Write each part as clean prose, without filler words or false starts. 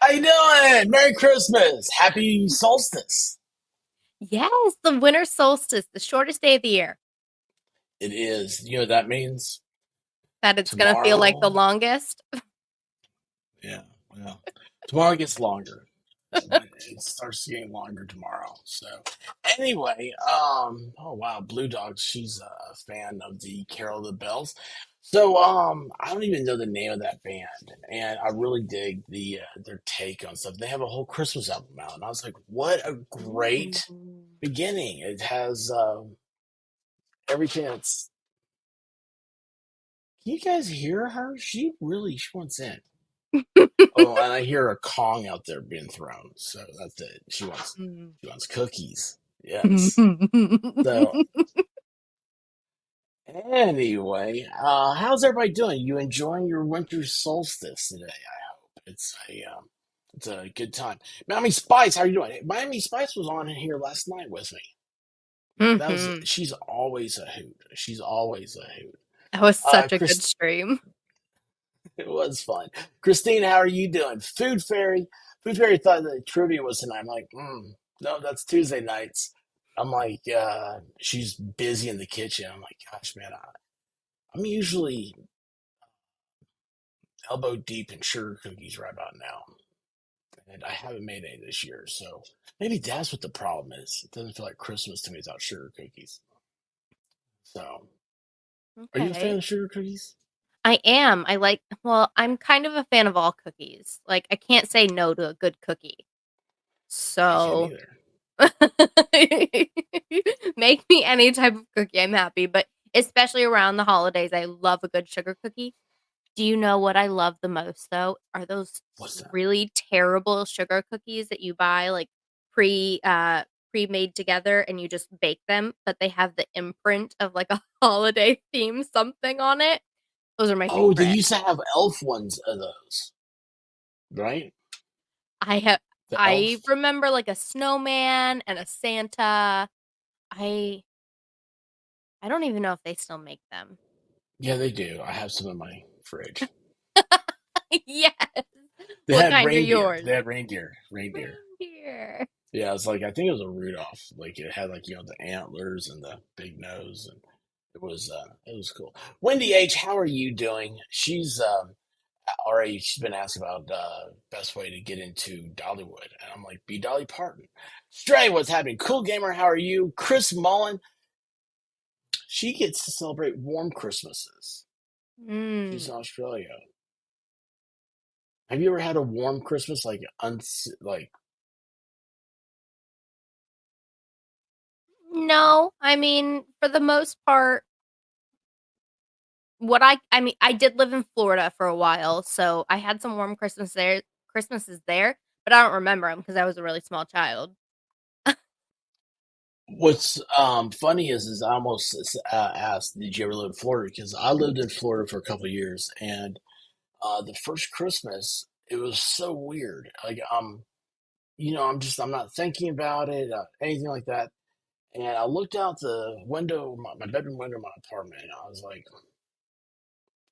How you doing? Merry Christmas. Happy solstice. Yes, the winter solstice, the shortest day of the year. It is. You know what that means? That it's gonna feel like the Tomorrow. longest. Yeah. Well, tomorrow gets longer. It starts getting longer tomorrow. So anyway, oh wow, Blue Dog, she's a fan of the Carol of the Bells. So I don't even know the name of that band, and I really dig their take on stuff. They have a whole Christmas album out, and I was like, what a great Ooh. beginning. It has everything that's. Can you guys hear her? She wants in. Oh, and I hear a Kong out there being thrown. So that's it. She wants cookies. Yes. So anyway, how's everybody doing? You enjoying your winter solstice today? I hope it's a good time. Miami Spice, how are you doing? Miami Spice was on in here last night with me. Mhm. She's always a hoot. She's always a hoot. That was such a good Chris, stream. it was fun. Christine, how are you doing? Food Fairy. Food Fairy thought the trivia was tonight. I'm like, no, that's Tuesday nights. I'm like, she's busy in the kitchen. I'm like, gosh, man, I'm usually elbow deep in sugar cookies right about now. And I haven't made any this year. So maybe that's what the problem is. It doesn't feel like Christmas to me without sugar cookies. So, are you a fan Okay. of sugar cookies? I am. I'm kind of a fan of all cookies. Like, I can't say no to a good cookie. I can't So, either. make me any type of cookie, I'm happy. But especially around the holidays, I love a good sugar cookie. Do you know what I love the most though? Are those What's that? really terrible sugar cookies that you buy like pre-made together and you just bake them, but they have the imprint of like a holiday theme something on it? Those are my Oh, they favorite. used to have elf ones of those, right? I have The I elf. remember like a snowman and a Santa. I I don't even know if they still make them. Yeah, they do. I have some in my fridge. Yes. They What had kind are reindeer. yours? They had reindeer. Reindeer. Reindeer. Yeah, it's like I think it was a Rudolph. Like it had like the antlers and the big nose, and it was cool. Wendy H, how are you doing? She's already she's been asked about best way to get into Dollywood, and I'm like, be Dolly Parton. Stray, what's happening? Cool gamer, how are you? Chris Mullen, she gets to celebrate warm Christmases. She's Mm. in Australia. Have you ever had a warm Christmas like No, I mean, for the most part, what I did live in Florida for a while, so I had some warm Christmases there, but I don't remember them because I was a really small child. What's funny is I almost asked, did you ever live in Florida? Because I lived in Florida for a couple of years, and the first Christmas it was so weird. Like I'm not thinking about it, anything like that. And I looked out the window, my bedroom window, of my apartment, and I was like,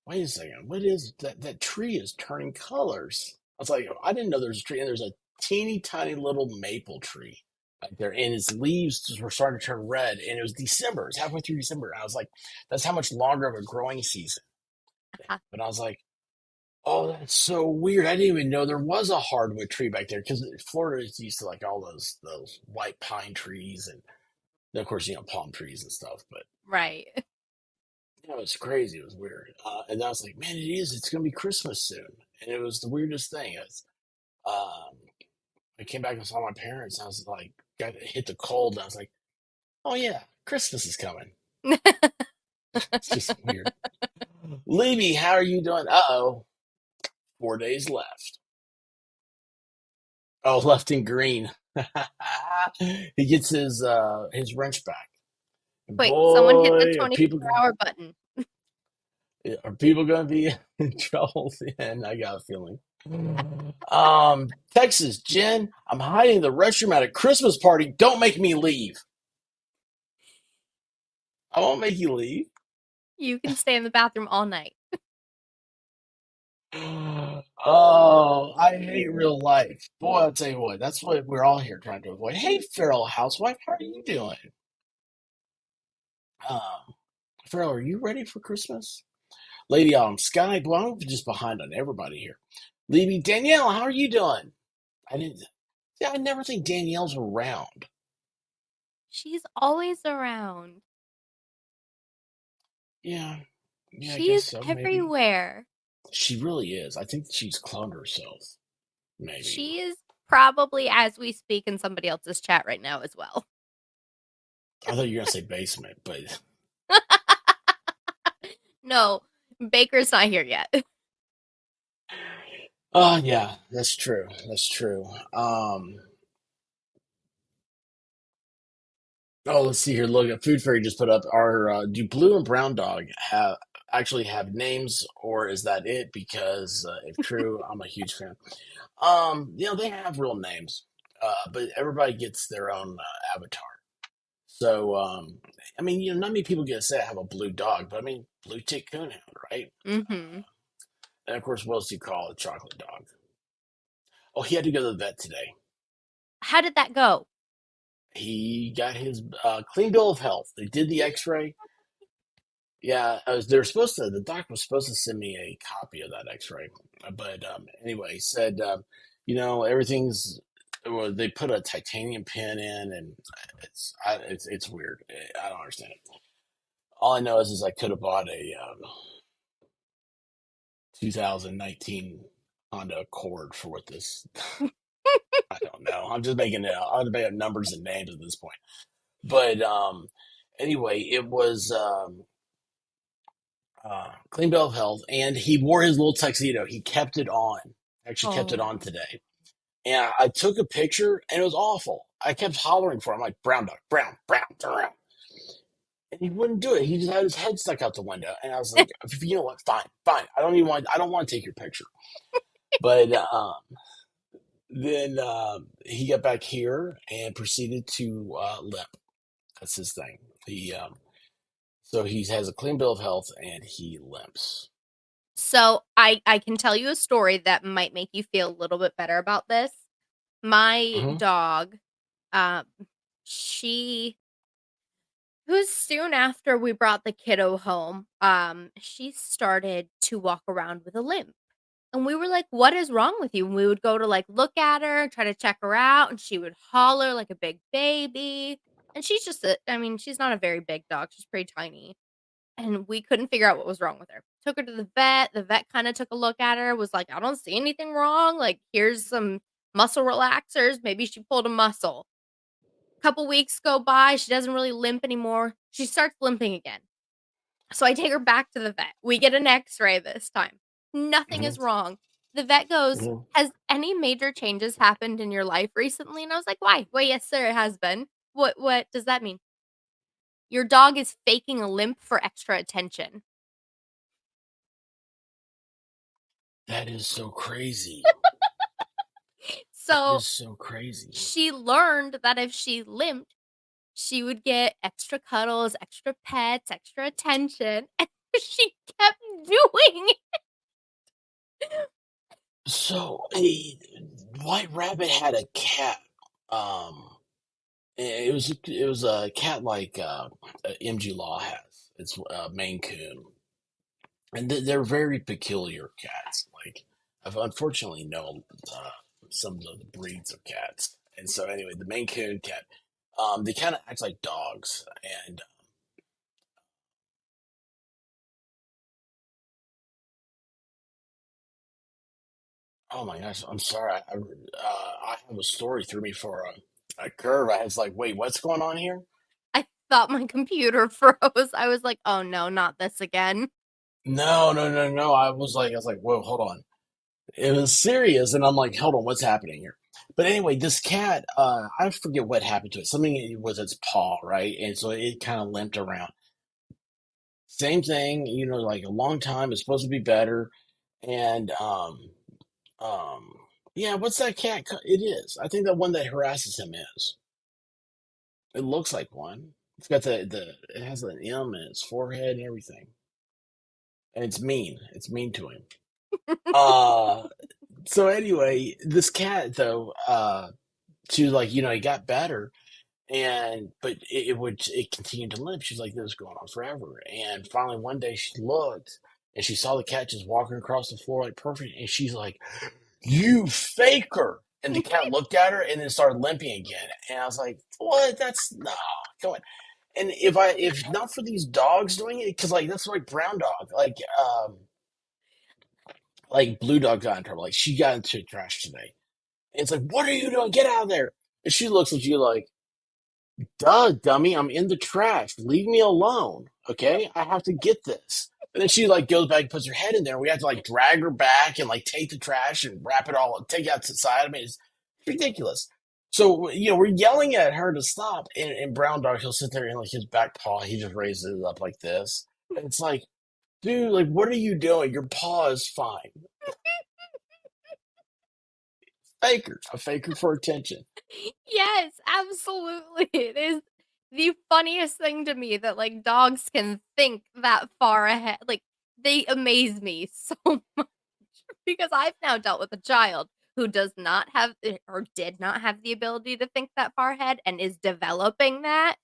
wait a second, what is that? That tree is turning colors. I was like, I didn't know there's a tree, and there's a teeny tiny little maple tree back there, and its leaves just were starting to turn red. And it was December, it's halfway through December. And I was like, that's how much longer of a growing season. But I was like, oh, that's so weird. I didn't even know there was a hardwood tree back there because Florida is used to like all those white pine trees and of course palm trees and stuff. But Right. it's crazy. It was weird. And I was like, man, it is. It's gonna be Christmas soon, and it was the weirdest thing. Um, I came back and saw my parents. And I was like, got hit the cold. And I was like, oh yeah, Christmas is coming. It's just weird. Levy, how are you doing? Uh oh, 4 days left. Oh, left in green. He gets his wrench back. And Wait, someone hit the boy, 24-hour button. are people gonna be in trouble? And I got a feeling. Texas, Jen, I'm hiding in the restroom at a Christmas party. Don't make me leave. I won't make you leave. You can stay in the bathroom all night. Oh, I hate real life. Boy, I'll tell you what, that's what we're all here trying to avoid. Hey, feral housewife, how are you doing? Um, Feral, are you ready for Christmas? Lady Sky, well, I'm just behind on everybody here. Lady Danielle, how are you doing? I didn't, see, I never think Danielle's around. She's always around. Yeah, yeah, I guess She's so, maybe. everywhere. She really is. I think she's cloned herself, maybe. She is probably, as we speak, in somebody else's chat right now as well. I thought you were gonna say basement, but No, Baker's not here yet. oh yeah, that's true. That's true. Oh, let's see here. Look, Food Fairy just put up our do Blue and Brown Dog have actually have names, or is that it? Because if true, I'm a huge fan. They have real names, but everybody gets their own avatar. So, I mean, not many people get to say I have a blue dog, but I mean, blue tick coonhound, right? Mm-hmm. And of course, what else do you call a chocolate dog? Oh, he had to go to the vet today. How did that go? He got his clean bill of health. They did the X-ray. Yeah, they're supposed to. The doctor was supposed to send me a copy of that X-ray, but anyway, he said, everything's. Well, they put a titanium pin in, and it's weird. I don't understand it. All I know is I could have bought a 2019 Honda Accord for what this. I don't know. I'm just making it. I'm making up numbers and names at this point. But anyway, it was clean bill of health, and he wore his little tuxedo. He kept it on. Actually, kept it on Oh. today. And I took a picture, and it was awful. I kept hollering for him, like brown dog, brown, brown, brown, and he wouldn't do it. He just had his head stuck out the window, and I was like, you know what? Fine, fine. I don't even want. I don't want to take your picture. But then he got back here and proceeded to limp. That's his thing. He has a clean bill of health, and he limps. So I can tell you a story that might make you feel a little bit better about this. My Hmm. dog, um, she it was soon after we brought the kiddo home. She started to walk around with a limp. And we were like, "What is wrong with you?" And we would go to like look at her, try to check her out, and she would holler like a big baby. And she's just I mean, she's not a very big dog. She's pretty tiny. And we couldn't figure out what was wrong with her. Took her to the vet. The vet kind of took a look at her, was like, "I don't see anything wrong. Like, here's some muscle relaxers. Maybe she pulled a muscle." Couple weeks go by. She doesn't really limp anymore. She starts limping again. So I take her back to the vet. We get an x-ray this time. Nothing Hmm. is wrong. The vet goes, Hmm. "Has any major changes happened in your life recently?" And I was like, "Why?" "Well, yes, sir, it has been." What does that mean?" "Your dog is faking a limp for extra attention." That is so crazy. That So is so crazy. she learned that if she limped, she would get extra cuddles, extra pets, extra attention. And she kept doing it. So a white rabbit had a cat. Um, it was a cat like MG Law has. It's Maine Coon, and they're very peculiar cats. Like I've unfortunately known some of the breeds of cats, and so anyway, the Maine Coon cat, they kind of act like dogs, and oh my gosh, I'm sorry. I have a story threw me for a curve. I was like, wait, what's going on here? I thought my computer froze. I was like, "Oh no, not this again." No, no, no, no. I was like, whoa, hold on. It was serious, and I'm like, hold on, what's happening here? But anyway, this cat, I forget what happened to it. Something was its paw, right? And so it kind of limped around. Same thing, like a long time. It's supposed to be better, and um, yeah. What's that cat? It is. I think the one that harasses him is. It looks like one. It's got it has an M in its forehead and everything. And it's mean. It's mean to him. Uh, so anyway, this cat though, she was like, it got better, but it continued to limp. She's like, this is going on forever. And finally, one day she looked and she saw the cat just walking across the floor like perfect, and she's like, "You faker!" And the cat looked at her and then started limping again. And I was like, "What? That's no, come on." And if not for these dogs doing it, because like that's like brown dog, like blue dog got in trouble. Like she got into trash today, and it's like, "What are you doing? Get out of there!" And she looks at you like, "Duh, dummy, I'm in the trash. Leave me alone, okay? I have to get this." And then she like goes back and puts her head in there. We have to like drag her back and like take the trash and wrap it all, take it out to the side. I mean, it's ridiculous. So we're yelling at her to stop, and Brown Dog, he'll sit there and like his back paw, he just raises it up like this, and it's like, dude, like what are you doing? Your paw is fine. Faker, a faker for attention. Yes, absolutely. It is the funniest thing to me that like dogs can think that far ahead. Like they amaze me so much because I've now dealt with a child who does not have or did not have the ability to think that far ahead and is developing that.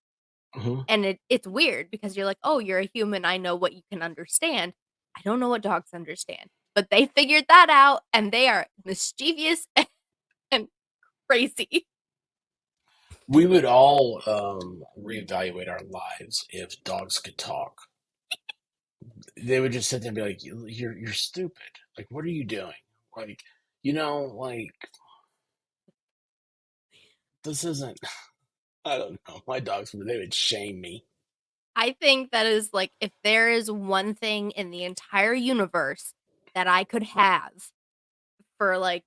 Hmm. And it's weird because you're like, oh, you're a human. I know what you can understand. I don't know what dogs understand, but they figured that out and they are mischievous and crazy. We would all reevaluate our lives if dogs could talk. They would just sit there and be like, "You're stupid. Like, what are you doing? Like, like this isn't." I don't know. My dogs they would shame me. I think that is like if there is one thing in the entire universe that I could have for like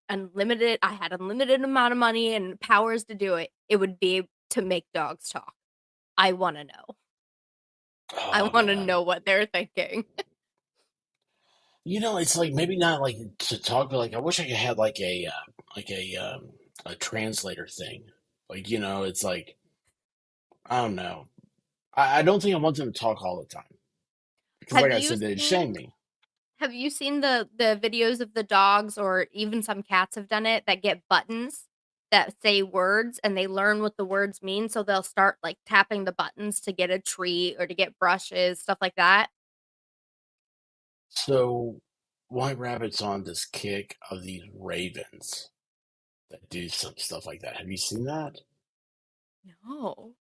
unlimited, I had unlimited amount of money and powers to do it, it would be to make dogs talk. I want to know. I Oh want to man. know what they're thinking. It's like maybe not like to talk, but like I wish I could have like a translator thing. Like it's like I don't know. I don't think I want them to talk all the time because, Have like I you said, they'd shame seen me. have you seen the videos of the dogs or even some cats have done it that get buttons that say words and they learn what the words mean so they'll start like tapping the buttons to get a treat or to get brushes, stuff like that? So White Rabbit's on this kick of these ravens that do some stuff like that. Have you seen that? No.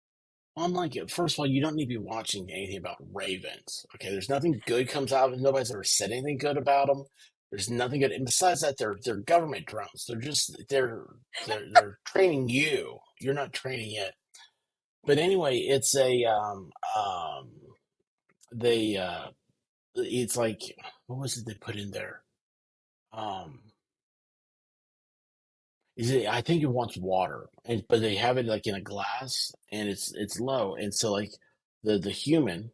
I'm like, first of all, you don't need to be watching anything about ravens. Okay, there's nothing good comes out of it. Nobody's ever said anything good about them. There's nothing good. And besides that, they're government drones. They're training you. You're not training it. But anyway, it's a they it's like what was it they put in there? Um, is it? I think it wants water, but they have it like in a glass, and it's low, and so like the human,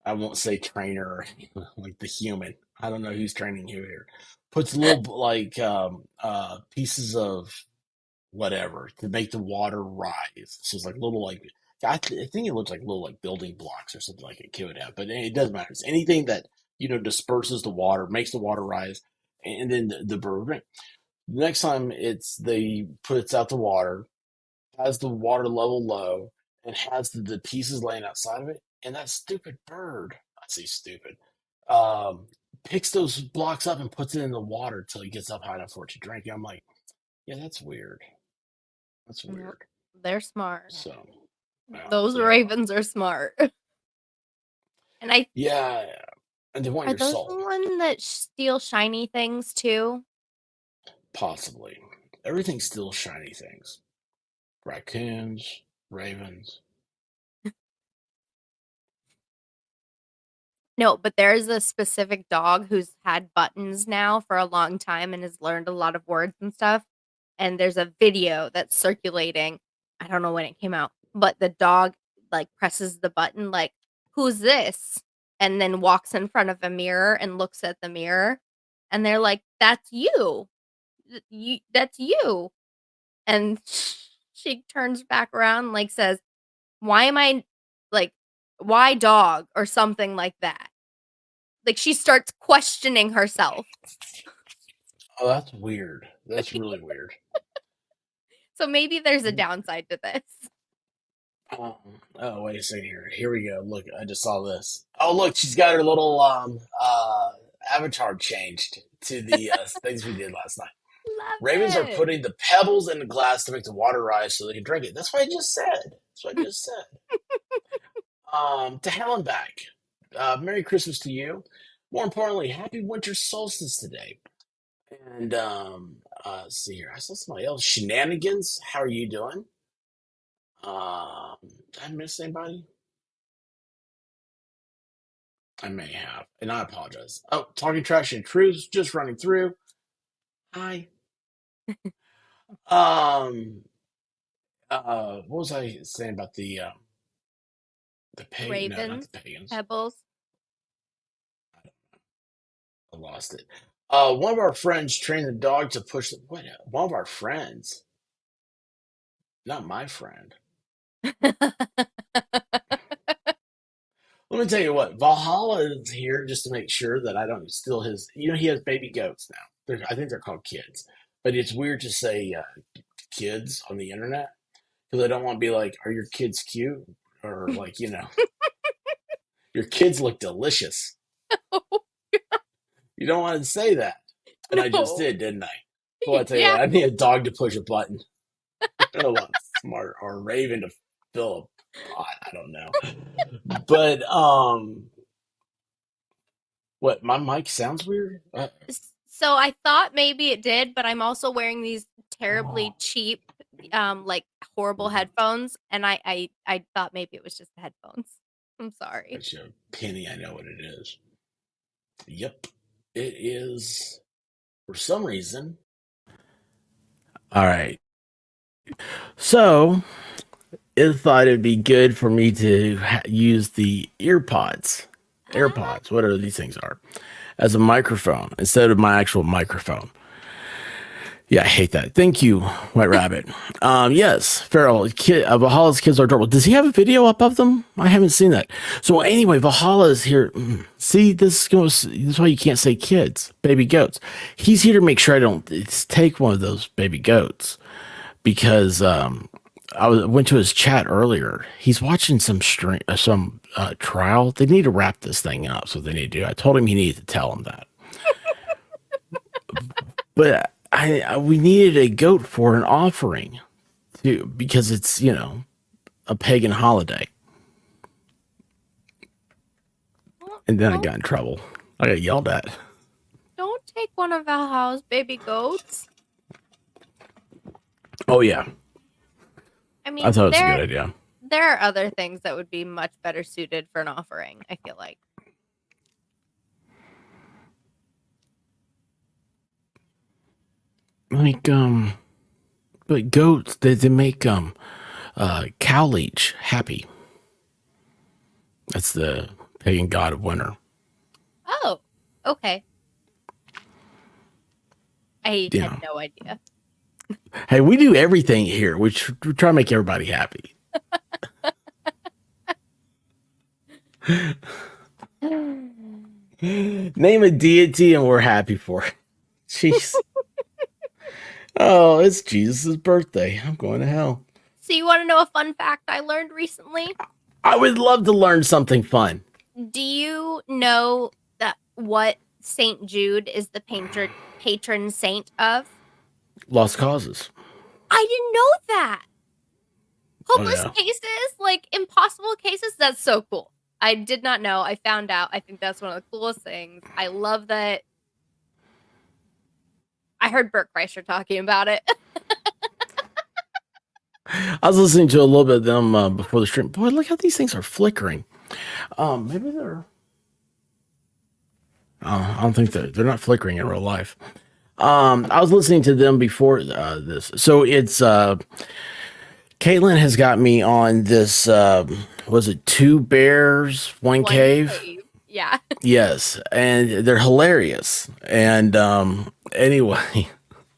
I won't say trainer or anything, like the human. I don't know who's training who here. Puts little like pieces of whatever to make the water rise. So it's like little like I think it looks like little like building blocks or something like a kid would have, but it doesn't matter. It's anything that disperses the water, makes the water rise, and then the bird will drink. The next time they puts out the water, has the water level low, and has the pieces laying outside of it, and that stupid bird, I say stupid, um, picks those blocks up and puts it in the water until he gets up high enough for it to drink. And I'm like, yeah, that's weird. That's Yep. weird. They're smart. So, yeah, Those they are. ravens are smart. And I Yeah, and they want are your those the soul, one that steal shiny things too? possibly. Everything's still shiny things. Raccoons, ravens. No, but there's a specific dog who's had buttons now for a long time and has learned a lot of words and stuff. And there's a video that's circulating. I don't know when it came out, but the dog like presses the button like, "Who's this?" and then walks in front of a mirror and looks at the mirror and they're like, "That's you. That's you." And she turns back around like says, "Why am I like why dog?" or something like that. Like she starts questioning herself. Oh, that's weird. That's really weird. So maybe there's a downside to this. Um, oh, wait a second here. Here we go. Look, I just saw this. Oh, look, she's got her little avatar changed to the things we did last night. Love Ravens are it. putting the pebbles in the glass to make the water rise so they can drink it. That's what I just said. That's what I just said. To hell and back. Merry Christmas to you. More importantly, happy winter solstice today. And let's see here. I saw somebody else. Shenanigans. How are you doing? Did I miss anybody? I may have, and I apologize. Oh, talking trash and cruise just running through. Hi. Um. What was I saying about the pagan? No, not Ravens, the pagans. pebbles. I lost it. One of our friends trained the dog to push the what? One of our friends, not my friend. Let me tell you what. Valhalla is here just to make sure that I don't steal his. You know, he has baby goats now. I think they're called kids, but it's weird to say kids on the internet because I don't want to be like, "Are your kids cute?" Or like, your kids look delicious. You don't want to say that, and I just No. did, didn't I? Well, I tell you Yeah. what, I need a dog to push a button. I don't want smart or a raven to fill a pot. I don't know, but what? My mic sounds weird. So I thought maybe it did, but I'm also wearing these terribly Oh, cheap, like horrible headphones, and I thought maybe it was just the headphones. I'm sorry. it's a penny. I know what it is. Yep, it is. For some reason. All right. So it thought it'd be good for me to use the earpods, Ah, AirPods, whatever these things are, as a microphone instead of my actual microphone. Yeah, I hate that. Thank you, White Rabbit. Yes, Farrell, Valhalla's kids are adorable. Does he have a video up of them? I haven't seen that. So anyway, Valhalla is here. See, this is why you can't say kids, baby goats. He's here to make sure I don't take one of those baby goats because went to his chat earlier. He's watching some trial. They need to wrap this thing up, so they need to do. I told him he needed to tell him that. But we needed a goat for an offering too, because it's a pagan holiday. And then I don't got in trouble. I got yelled at. don't take one of Valhalla's baby goats. Oh yeah, I I mean, thought it was a good idea. there are other things that would be much better suited for an offering, I feel like. Like but goats they make cow leech happy. That's the pagan god of winter. Oh, okay. I had Yeah. no idea. Hey, we do everything here. We try to make everybody happy. Name a deity and we're happy for it. Jeez. Oh, it's Jesus' birthday. I'm going to hell. So you want to know a fun fact I learned recently? I would love to learn something fun. Do you know that what Saint Jude is the patron saint of? Lost causes. I didn't know that. Oh Hopeless yeah. cases, like impossible cases, that's so cool. I did not know. I found out. I think that's one of the coolest things. I love that. I heard Bert Kreischer talking about it. I was listening to a little bit of them before the stream. Boy, look how these things are flickering. Maybe they're. I don't think they're not flickering in real life. I was listening to them before this, so it's Caitlin has got me on this. Was it two bears, one cave? Yeah. Yes, and they're hilarious. And anyway,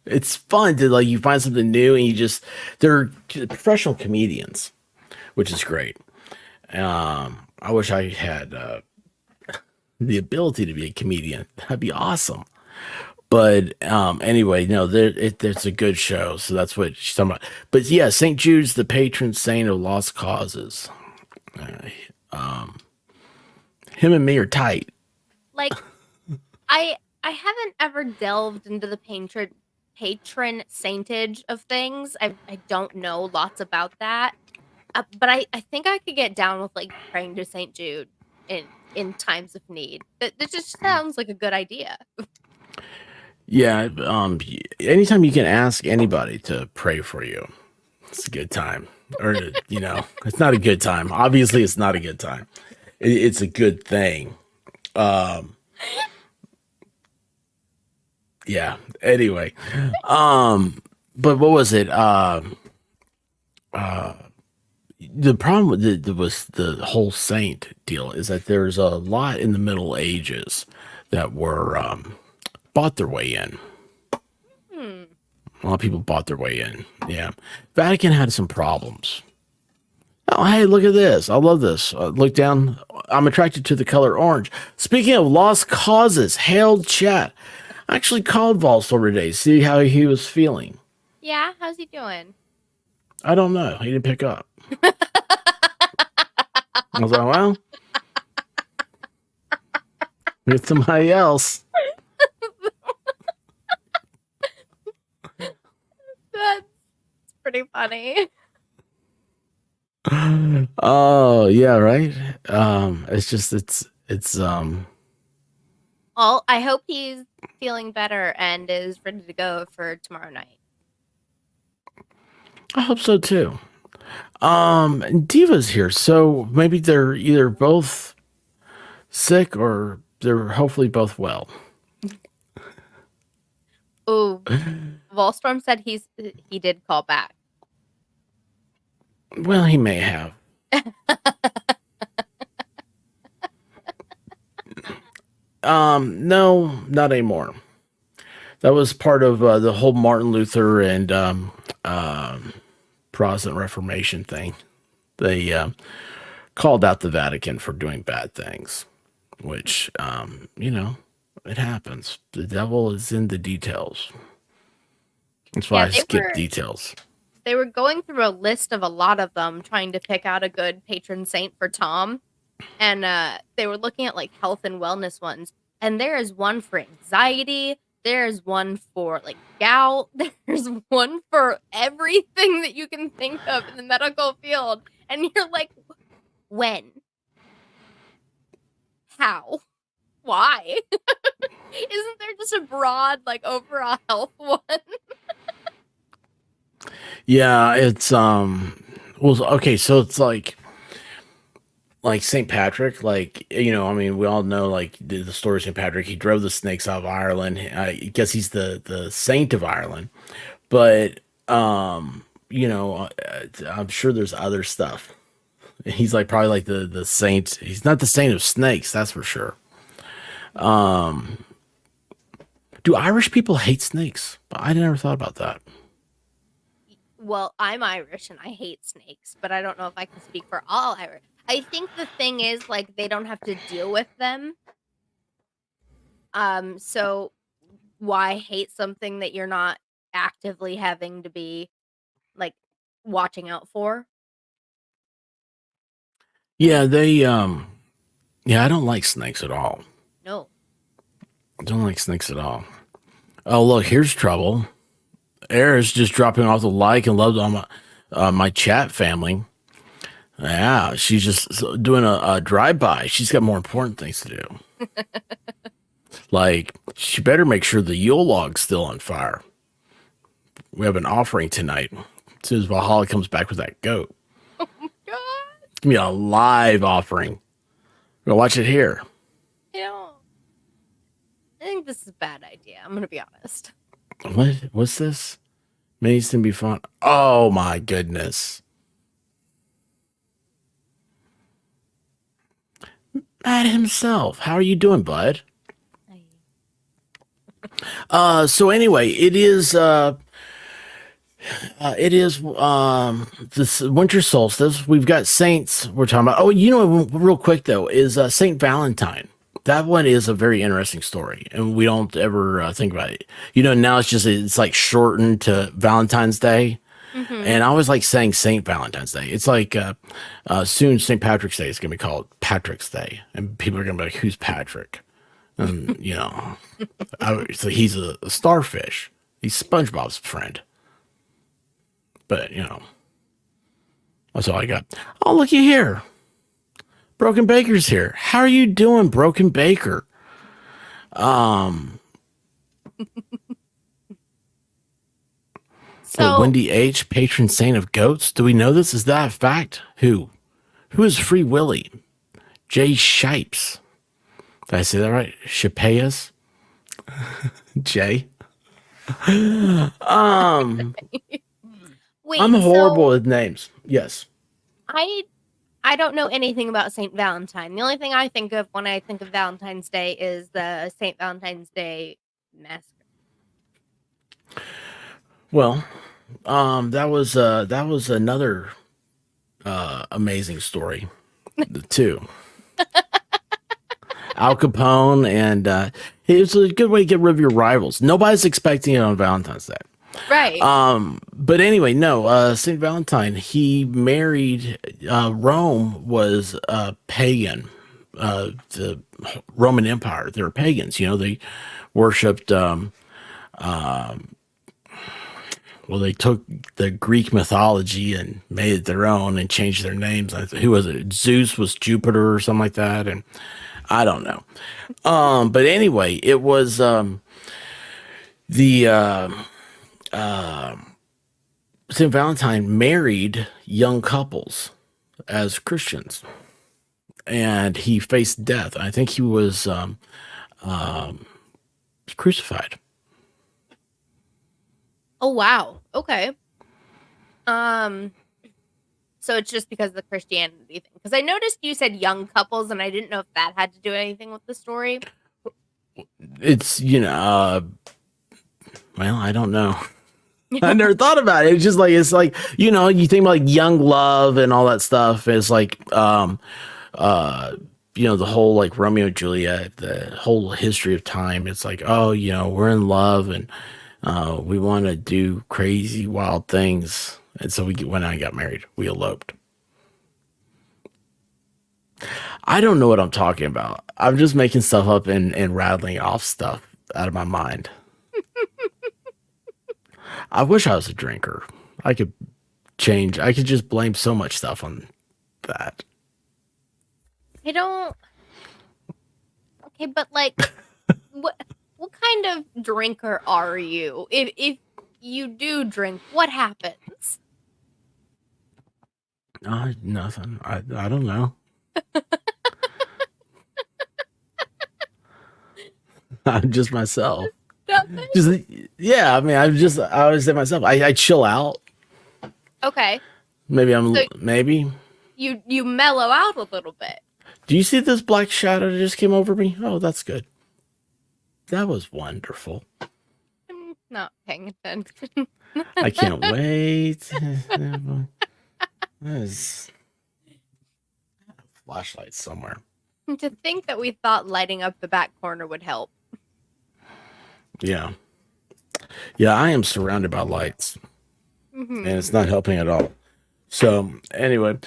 it's fun to like you find something new and they're professional comedians, which is great. I wish I had the ability to be a comedian. That'd be awesome. But anyway, no, it's a good show, so that's what she's talking about. But yeah, Saint Jude's the patron saint of lost causes. Uh, um, him and me are tight. Like I haven't ever delved into the patron saintage of things. I don't know lots about that. But I think I could get down with like praying to Saint Jude in times of need. That just sounds like a good idea. Yeah, anytime you can ask anybody to pray for you, it's a good time. Or it's not a good time. Obviously, it's not a good time. It's a good thing. Um, yeah. Anyway, but what was it? Uh, the problem with was the whole saint deal is that there's a lot in the Middle Ages that were bought their way in. Hmm. A lot of people bought their way in. Yeah, Vatican had some problems. Oh, hey, look at this! I love this. Look down. I'm attracted to the color orange. Speaking of lost causes, hailed chat. I actually called Volstor today, see how he was feeling. Yeah, how's he doing? I don't know. He didn't pick up. I was like, well, it's somebody else. That's pretty funny. Oh yeah, right. It's Well, I hope he's feeling better and is ready to go for tomorrow night. I hope so too. And Diva's here, so maybe they're either both sick or they're hopefully both well. Ooh, Volstorm said he did call back. Well, he may have. No, not anymore. That was part of the whole Martin Luther and Protestant Reformation thing. They called out the Vatican for doing bad things, which, it happens. The devil is in the details. That's why Yeah, I skip details. they were going through a list of a lot of them trying to pick out a good patron saint for Tom. And they were looking at like health and wellness ones. And there is one for anxiety. There's one for like gout. There's one for everything that you can think of in the medical field. And you're like, when? How? Why? Isn't there just a broad, like, overall health one? Yeah, it's well, okay, so it's like St. Patrick, like I mean, we all know like the story of St. Patrick. He drove the snakes out of Ireland. I guess he's the saint of Ireland, but I'm sure there's other stuff. He's like probably like the saint. He's not the saint of snakes, that's for sure. Um, do Irish people hate snakes? I never thought about that. Well, I'm Irish and I hate snakes, but I don't know if I can speak for all Irish. I think the thing is, like, they don't have to deal with them. So why hate something that you're not actively having to be, like, watching out for? Yeah, yeah, I don't like snakes at all. No. I don't like snakes at all. Oh, look, here's trouble. Era's just dropping off the like and love on my chat family. Yeah, she's just doing a drive-by. She's got more important things to do. Like, she better make sure the Yule log's still on fire. We have an offering tonight. As soon as Valhalla comes back with that goat. Oh my god. It's going to be a live offering. We're going to watch it here. I think this is a bad idea. I'm going to be honest. What's this? Minis can be fun. Oh my goodness. Matt himself. How are you doing, bud? So anyway, it is this winter solstice. We've got saints we're talking about. Oh, real quick though, is Saint Valentine. That one is a very interesting story, and we don't ever think about it. You know, now it's like shortened to Valentine's Day, Mm-hmm. and I always like saying Saint Valentine's Day. It's like soon Saint Patrick's Day is going to be called Patrick's Day, and people are going to be like, "Who's Patrick?" And you know, so he's a starfish. He's SpongeBob's friend, but you know, that's all I got. Oh, looky here, Broken Baker's here. How are you doing, Broken Baker? Um, the So, Wendy H, patron saint of goats. Do we know this? Is that a fact? Who? Who is Free Willy? Jay Shipes. Did I say that right? Shapeas? Jay? Um, I'm wait, horrible so with names. Yes. I I don't know anything about Saint Valentine. The only thing I think of when I think of Valentine's Day is the Saint Valentine's Day massacre. Well, that was another amazing story too. Al Capone, and it was a good way to get rid of your rivals. Nobody's expecting it on Valentine's Day. Right. But anyway, no, Saint Valentine, he married, Rome was pagan. The Roman Empire, they were pagans. You know, they worshipped. Well, they took the Greek mythology and made it their own and changed their names. Who was it? Zeus was Jupiter or something like that, and I don't know. But anyway, it was the Saint Valentine married young couples as Christians, and he faced death. I think he was crucified. Oh wow. Okay. Um so it's just because of the Christianity thing. Because I noticed you said young couples and I didn't know if that had to do anything with the story. It's well, I don't know. I never thought about it. It's like you think about like young love and all that stuff. It's like uh the whole like Romeo and Juliet, the whole history of time. It's like, oh, we're in love and we want to do crazy wild things. And so went out and got married. We eloped. I don't know what I'm talking about. I'm just making stuff up and rattling off stuff out of my mind. I wish I was a drinker. I could change. I could just blame so much stuff on that. I don't. Okay, but like, what kind of drinker are you? If you do drink, what happens? Nothing. I don't know. I'm just myself. Nothing. Just yeah. I mean, I always say myself. I chill out. Okay, Maybe so maybe. you mellow out a little bit. Do you see this black shadow that just came over me? Oh, that's good. That was wonderful. I'm not paying attention. I can't wait. There's a flashlight somewhere. To think that we thought lighting up the back corner would help. Yeah. Yeah, I am surrounded by lights, and Mm-hmm. it's not helping at all. So, anyway,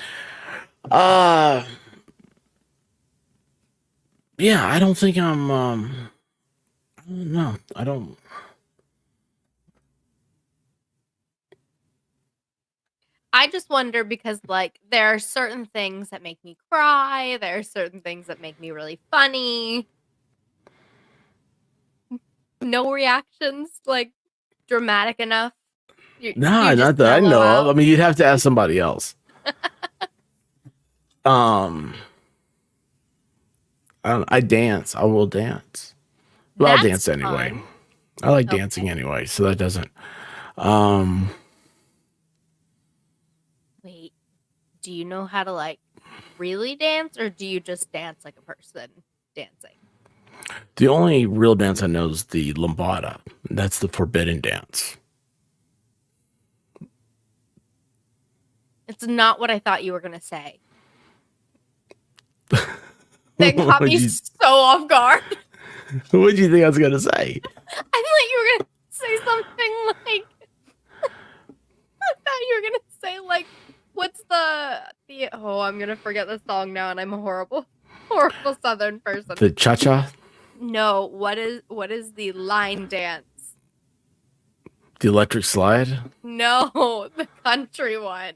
uh yeah, I don't think I'm I don't know. I don't. I just wonder because, like, there are certain things that make me cry. There are certain things that make me really funny. No reactions, like, dramatic enough. You Nah, just not that I mellow know of. I out. mean, you'd have to ask somebody else. Um, I don't. I dance. I will dance. Well, I'll That's dance anyway. fun. I like Okay. dancing anyway, so that doesn't. Um, Wait, do you know how to, like, really dance, or do you just dance like a person dancing? the only real dance I know is the lambada. That's the forbidden dance. It's not what I thought you were going to say. thing caught me so off guard. What'd you think I was gonna say? I thought you were gonna say something like. I thought you were gonna say like, what's the? Oh, I'm gonna forget the song now, and I'm a horrible Southern person. The cha-cha? No, what is the line dance? The electric slide? No, the country one.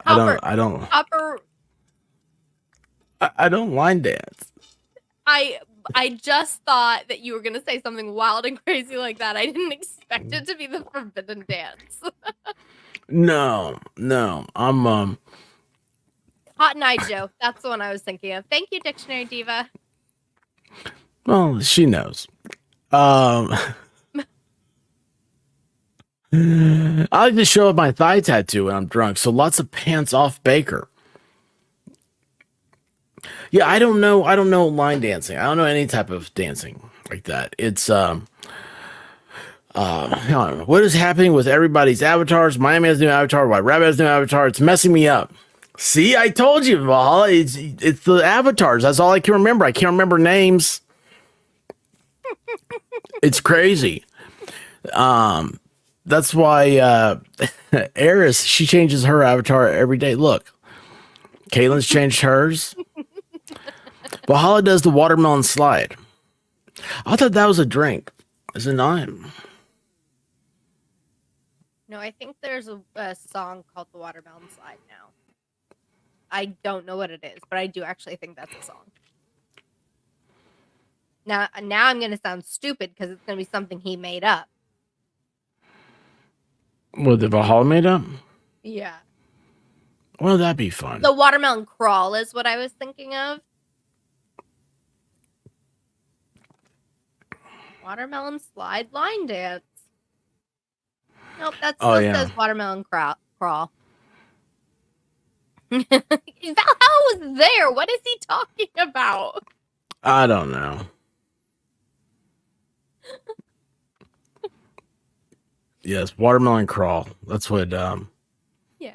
I don't line dance. I just thought that you were gonna say something wild and crazy like that. I didn't expect it to be the forbidden dance. No, I'm Cotton Eye Joe. That's the one I was thinking of. Thank you, Dictionary Diva. well, she knows. I like to show up my thigh tattoo when I'm drunk, so lots of pants off Baker. Yeah, I don't know line dancing. I don't know any type of dancing like that. It's I don't know. What is happening with everybody's avatars? Miami has a new avatar, White Rabbit has a new avatar. It's messing me up. See, I told you, Valhalla. It's the avatars. That's all I can remember. I can't remember names. It's crazy. That's why Eris, she changes her avatar every day. Look, Caitlin's changed hers. Valhalla does the watermelon slide. I thought that was a drink. Is it not? No, I think there's a song called The Watermelon Slide now. I don't know what it is, but I do actually think that's a song. Now I'm going to sound stupid because it's going to be something he made up. What, the Valhalla made up? Yeah. Well, that'd be fun. The watermelon crawl is what I was thinking of. Watermelon slide line dance. Nope, that still says watermelon crawl. Valhalla was there. What is he talking about? I don't know. Yes, watermelon crawl. That's what. Yeah.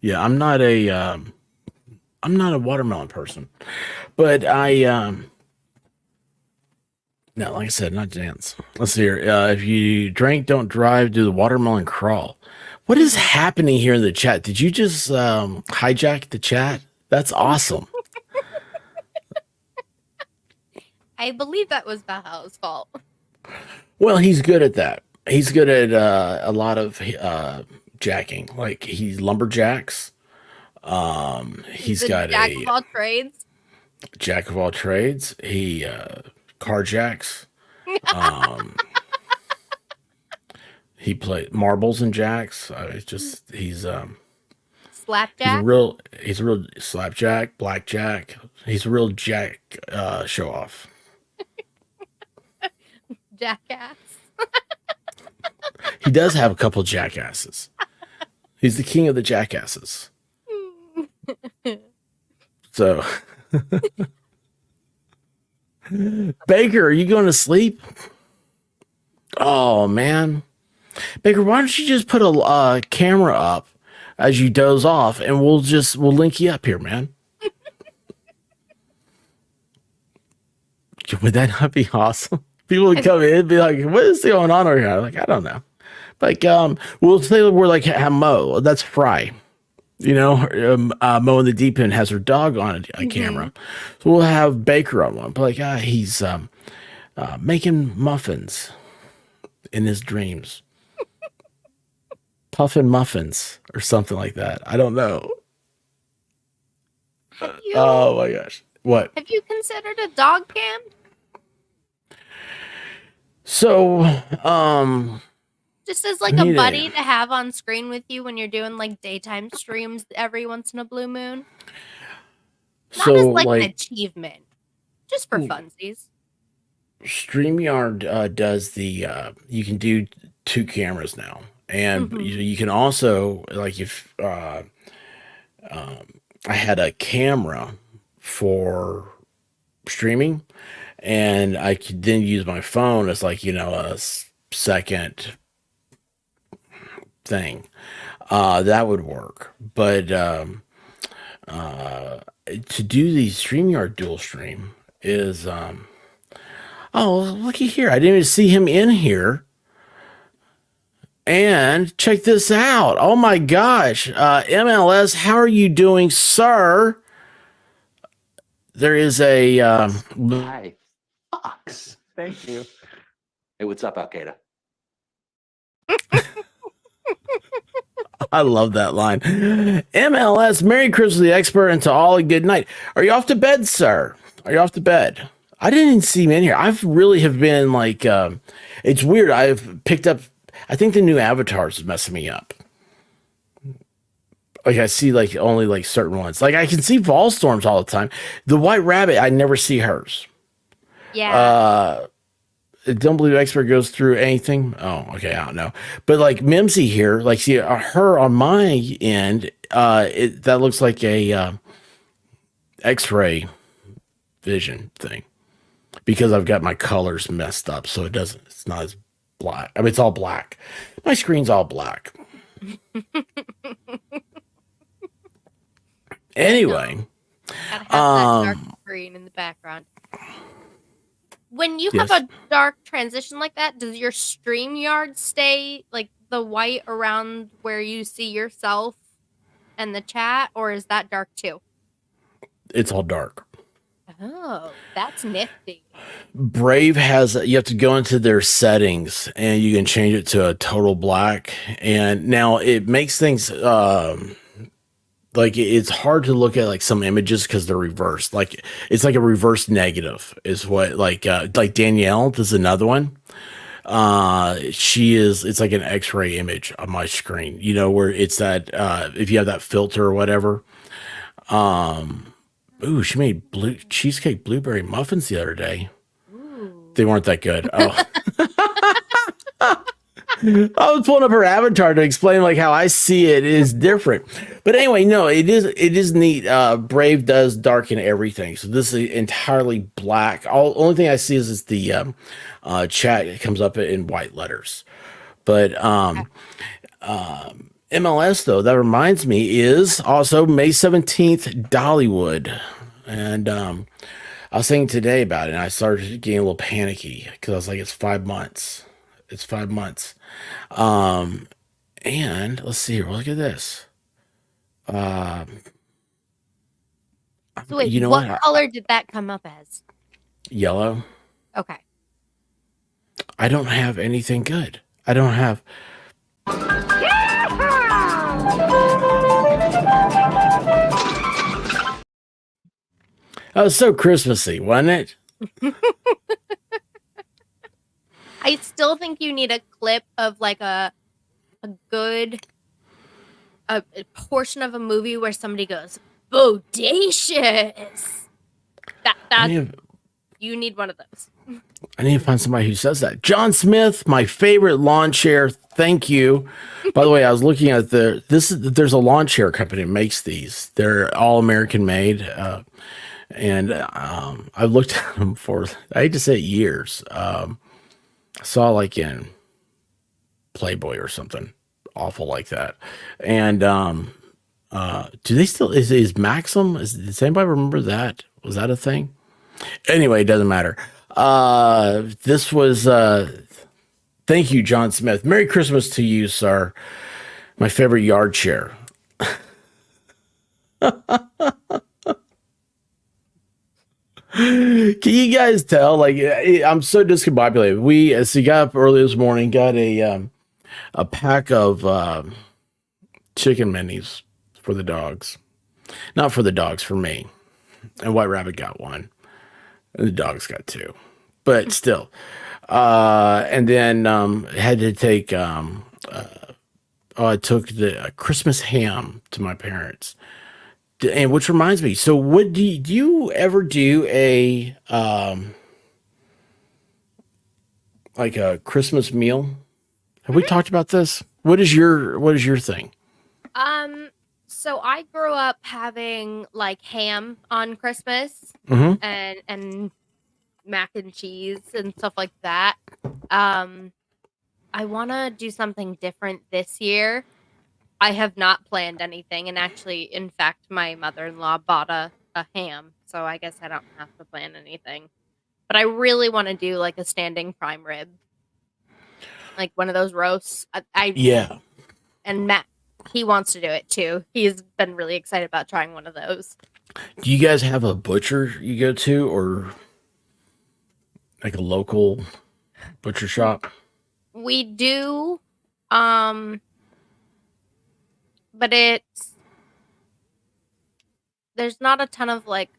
Yeah, I'm not a watermelon person, but no, like I said, not dance. Let's see here. If you drink, don't drive. Do the watermelon crawl. What is happening here in the chat? Did you just hijack the chat? That's awesome. I believe that was Valhalla's fault. Well, he's good at that. He's good at a lot of jacking. Like he's lumberjacks. He's got jack of all trades. Jack of all trades. He carjacks. He played marbles and jacks. He's slapjack. He's a real slapjack, blackjack. He's a real jack show off. Jackass. He does have a couple jackasses. He's the king of the jackasses. So, Baker, are you going to sleep? Oh man, Baker, why don't you just put a camera up as you doze off, and we'll link you up here, man. Would that not be awesome? People would come in and be like, what is going on over here? Like, I don't know. Like, we'll say we're like Mo. That's Fry. You know, Mo in the Deep End has her dog on a camera. So we'll have Baker on one. But like, he's making muffins in his dreams. Puffin muffins or something like that. I don't know. Oh my gosh. What? Have you considered a dog cam? So, just as like a buddy to have on screen with you when you're doing like daytime streams every once in a blue moon. Not as like an achievement, just for funsies. StreamYard does the you can do 2 cameras now, and you can also, like, if I had a camera for streaming, and I could then use my phone as, like, you know, a second thing. That would work. But to do the StreamYard dual stream is oh, looky here. I didn't even see him in here. And check this out. Oh my gosh. MLS, how are you doing, sir? There is a Hi. Fox. Thank you. Hey, what's up, Al Qaeda? I love that line. MLS, Merry Christmas, the expert, and to all a good night. Are you off to bed, sir? Are you off to bed? I didn't even see him in here. I've really have been like, it's weird. I've picked up, I think the new avatars is messing me up. Like I see like only like certain ones. Like I can see Vol Storms all the time. The White Rabbit, I never see hers. Yeah. Don't believe expert goes through anything. Oh, okay, I don't know. But like Mimsy here, like see her on my end, that looks like a X-ray vision thing because I've got my colors messed up, so it doesn't. It's not as black. I mean, it's all black. My screen's all black. Anyway, Gotta have that dark screen in the background. When you have a dark transition like that, does your StreamYard stay like the white around where you see yourself and the chat, or is that dark too? It's all dark. Oh, that's nifty. Brave has, you have to go into their settings and you can change it to a total black. And now it makes things like it's hard to look at like some images because they're reversed. Like it's like a reverse negative is what like Danielle, this is another one. It's like an X-ray image on my screen, you know, where it's that if you have that filter or whatever. Ooh, she made blue cheesecake blueberry muffins the other day. Ooh. They weren't that good. Oh. I was pulling up her avatar to explain like how I see it is different. But anyway, no, it is neat. Brave does darken everything. So this is entirely black. Only thing I see is the chat. It comes up in white letters. But MLS though, that reminds me, is also May 17th, Dollywood. And I was thinking today about it and I started getting a little panicky because I was like, it's 5 months. It's 5 months. And let's see here. Look at this. So wait, you know what color did that come up as? Yellow. Okay. I don't have anything good. I don't have. That was so Christmassy, wasn't it? I still think you need a clip of like a good a portion of a movie where somebody goes bodacious. You need one of those. I need to find somebody who says that. John Smith, my favorite lawn chair. Thank you. By the way, I was looking at there's a lawn chair company that makes these. They're all American made. And I've looked at them for, I hate to say it, years. I saw like in Playboy or something awful like that. And do they still, is Maxim, does anybody remember that? Was that a thing? Anyway, it doesn't matter. This was, thank you, John Smith. Merry Christmas to you, sir. My favorite yard chair. Can you guys tell? Like, I'm so discombobulated. We, as he got up early this morning, got a pack of chicken minis for the dogs. Not for the dogs, for me. And White Rabbit got one. And the dogs got two. But still. And then had to take, I took the Christmas ham to my parents. And which reminds me, so what do you ever do a like a Christmas meal? Have we talked about this? What is your thing? So I grew up having like ham on Christmas and mac and cheese and stuff like that. I want to do something different this year. I have not planned anything, and actually, in fact, my mother-in-law bought a ham, so I guess I don't have to plan anything. But I really want to do like a standing prime rib, like one of those roasts. Yeah. And Matt, he wants to do it too. He's been really excited about trying one of those. Do you guys have a butcher you go to, or like a local butcher shop? We do, um, but there's not a ton of like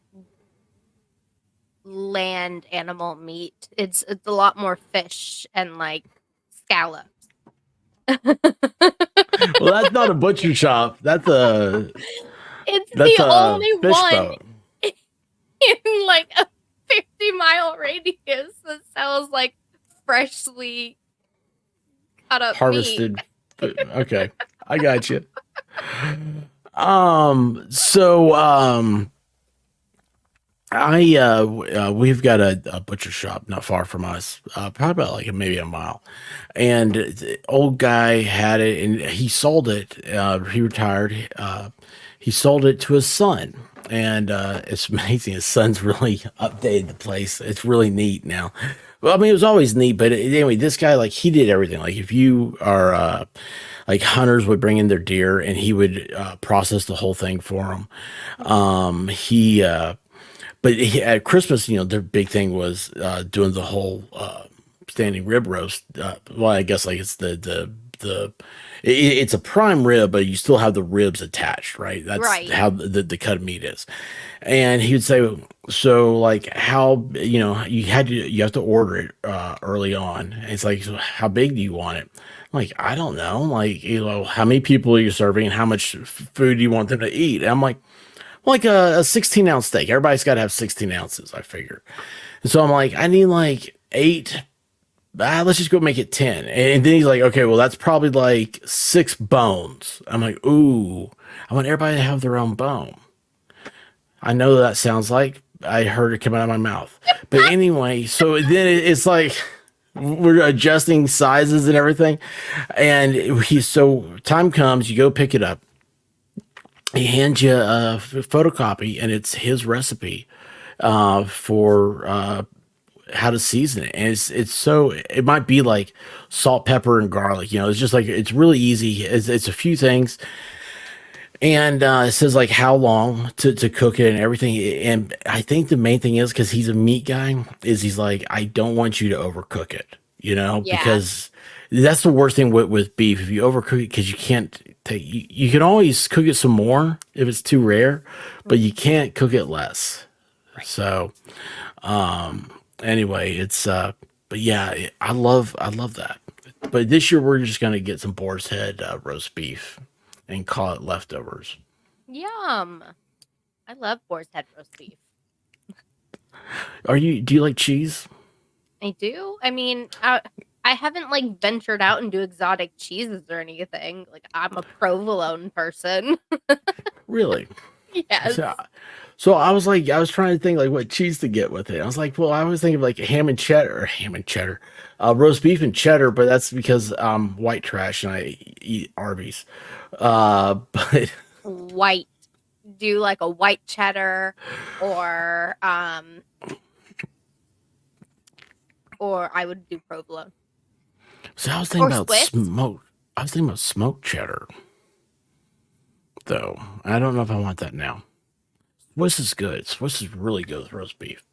land animal meat. It's a lot more fish and like scallops. Well, that's not a butcher shop. It's That's the a only fish one boat. in like a 50-mile radius that sells like freshly cut up meat. Harvested. Okay, I got you. So we've got a butcher shop not far from us, probably about like maybe a mile, and the old guy had it and he sold it. He retired. He sold it to his son, and it's amazing. His son's really updated the place. It's really neat now. Well, I mean, it was always neat, but anyway, this guy, like, he did everything. Like, if you are like, hunters would bring in their deer, and he would process the whole thing for them. At Christmas, their big thing was doing the whole standing rib roast. Well, I guess like it's it's a prime rib, but you still have the ribs attached, right? That's Right. how the cut of meat is. And he would say, so like how you have to order it early on. And it's like, so how big do you want it? I'm like, I don't know. Like, how many people are you serving, and how much food do you want them to eat? And I'm like a 16-ounce steak. Everybody's got to have 16 ounces, I figure. And so I'm like, I need like 8. Let's just go make it 10. And then he's like, okay, well, that's probably like 6 bones. I'm like, ooh, I want everybody to have their own bone. I know that sounds like I heard it come out of my mouth. But anyway, so then it's like we're adjusting sizes and everything. And so time comes, you go pick it up. He hands you a photocopy, and it's his recipe for how to season it. And it might be like salt, pepper, and garlic. It's just like, it's really easy. It's a few things. And it says like how long to cook it and everything. And I think the main thing is, because he's a meat guy, is he's like, I don't want you to overcook it, Yeah. because that's the worst thing with beef. If you overcook it, because you can't you can always cook it some more if it's too rare, but you can't cook it less. Right. So, anyway, but yeah, I love that. But this year we're just gonna get some boar's head roast beef and call it leftovers. Yum. I love boar's head roast beef. Do you like cheese? I do. I mean, I haven't like ventured out into exotic cheeses or anything. Like, I'm a provolone person. Really? Yes. So I was trying to think like what cheese to get with it. I was like, well, I was thinking of like ham and cheddar, roast beef and cheddar, but that's because I'm white trash and I eat Arby's. But White. Do like a white cheddar, or I would do provolone. so I was thinking Or about Swiss. smoked cheddar, though. I don't know if I want that now. Swiss is good. Swiss is really good with roast beef.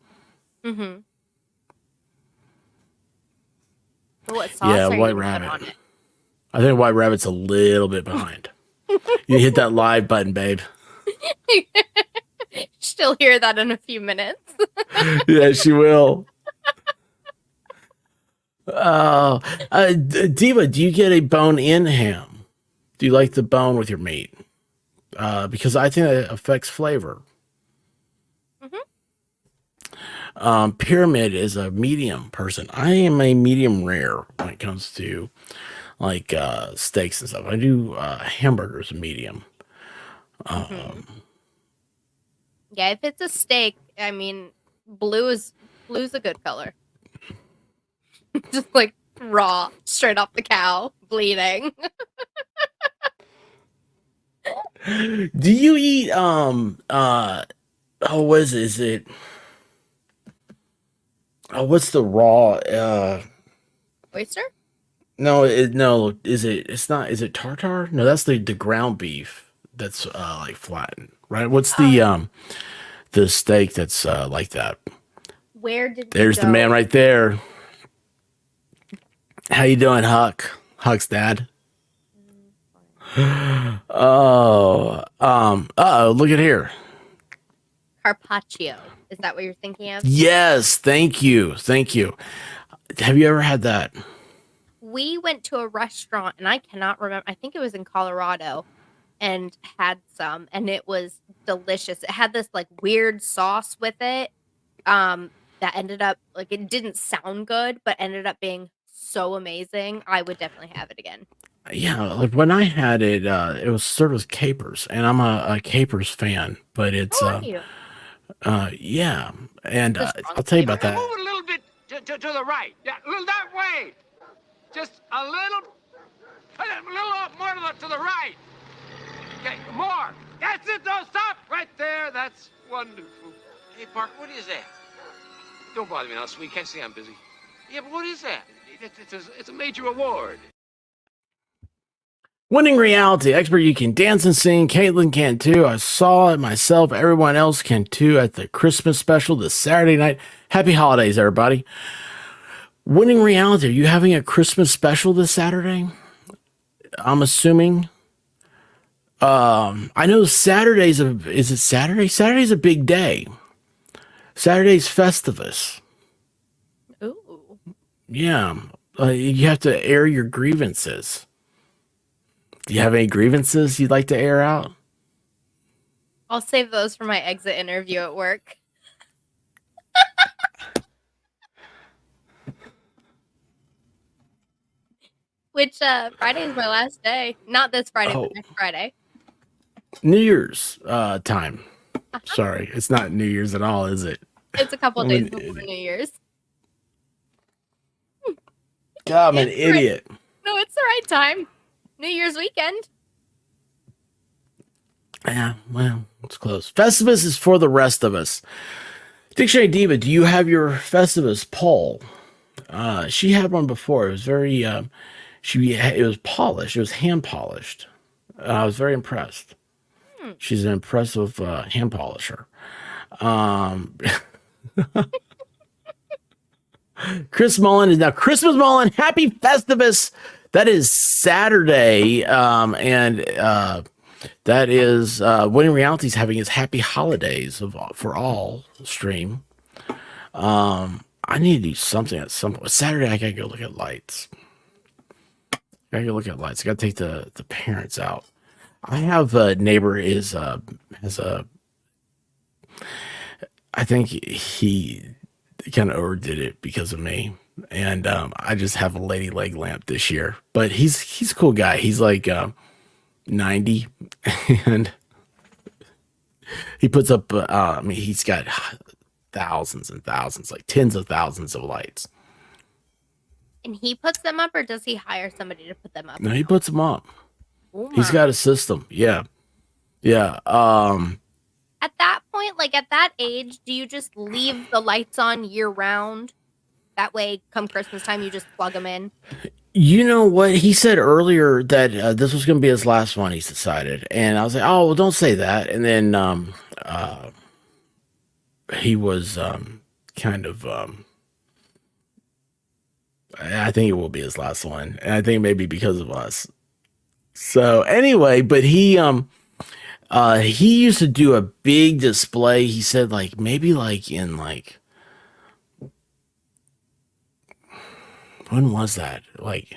Mm-hmm. What sauce Yeah, are you White gonna put Rabbit. on it? I think White Rabbit's a little bit behind. You hit that live button, babe. She'll hear that in a few minutes. Yeah, she will. Diva, do you get a bone-in ham? Do you like the bone with your meat? Because I think it affects flavor. Pyramid is a medium person. I am a medium rare when it comes to like steaks and stuff. I do hamburgers medium. Yeah, if it's a steak, I mean, blue's a good color. Just like raw, straight off the cow, bleeding. Do you eat oh, what is it? Is it oh, what's the raw Oyster? no, no, is it it's not is it tartar? No, that's the ground beef that's like flattened, right? What's the steak that's like that? Where did we There's the man go? right there. How you doing, Huck? Huck's dad. Oh, look at here. Carpaccio. Is that what you're thinking of? Yes, thank you. Thank you. Have you ever had that? We went to a restaurant and I cannot remember. I think it was in Colorado and had some and it was delicious. It had this like weird sauce with it. That ended up like it didn't sound good, but ended up being so amazing. I would definitely have it again. Yeah, like when I had it, it was served with capers, and I'm a capers fan. But it's Oh, are you? yeah, and The strong I'll tell you flavor? about that. Move a little bit to the right. Yeah, a little that way. Just a little more to the right. Okay, more. That's it. Don't stop. Right there. That's wonderful. Hey, Park, what is that? Don't bother me now, sweet. Can't see I'm busy. Yeah, but what is that? It's a major award. Winning reality expert, you can dance and sing. Caitlin can too. I saw it myself. Everyone else can too at the Christmas special this Saturday night. Happy holidays, everybody. Winning reality, are you having a Christmas special this Saturday? I'm assuming. I know Saturday's is it Saturday? Saturday's a big day. Saturday's Festivus. Ooh. Yeah. You have to air your grievances. Do you have any grievances you'd like to air out? I'll save those for my exit interview at work. Which Friday is my last day. Not this Friday, Oh. but next Friday. New Year's time. Sorry, it's not New Year's at all, is it? It's a couple days before New Year's. God, I'm an It's the right- idiot. No, it's the right time. New Year's weekend. Yeah, well, it's close. Festivus is for the rest of us. Dictionary Diva, do you have your Festivus poll? She had one before. It was very, it was polished. It was hand polished. I was very impressed. She's an impressive hand polisher. Chris Mullen is now Christmas Mullen. Happy Festivus. That is Saturday. And that is Winning Reality's having his happy holidays for all stream. I need to do something at some point. Saturday, I gotta go look at lights. I gotta take the parents out. I have a neighbor I think he kind of overdid it because of me. And I just have a lady leg lamp this year. But he's a cool guy. He's like 90 and he puts up he's got thousands and thousands, like tens of thousands of lights. And he puts them up, or does he hire somebody to put them up? No, he puts them up. Oh He's my. got a system. Yeah. At that point, like at that age, do you just leave the lights on year round? That way, come Christmas time, you just plug them in. You know what? He said earlier that this was going to be his last one, he's decided. And I was like, oh, well, don't say that. And then he was kind of, I think it will be his last one. And I think maybe because of us. So anyway, but he used to do a big display. He said like maybe like in like, when was that? Like,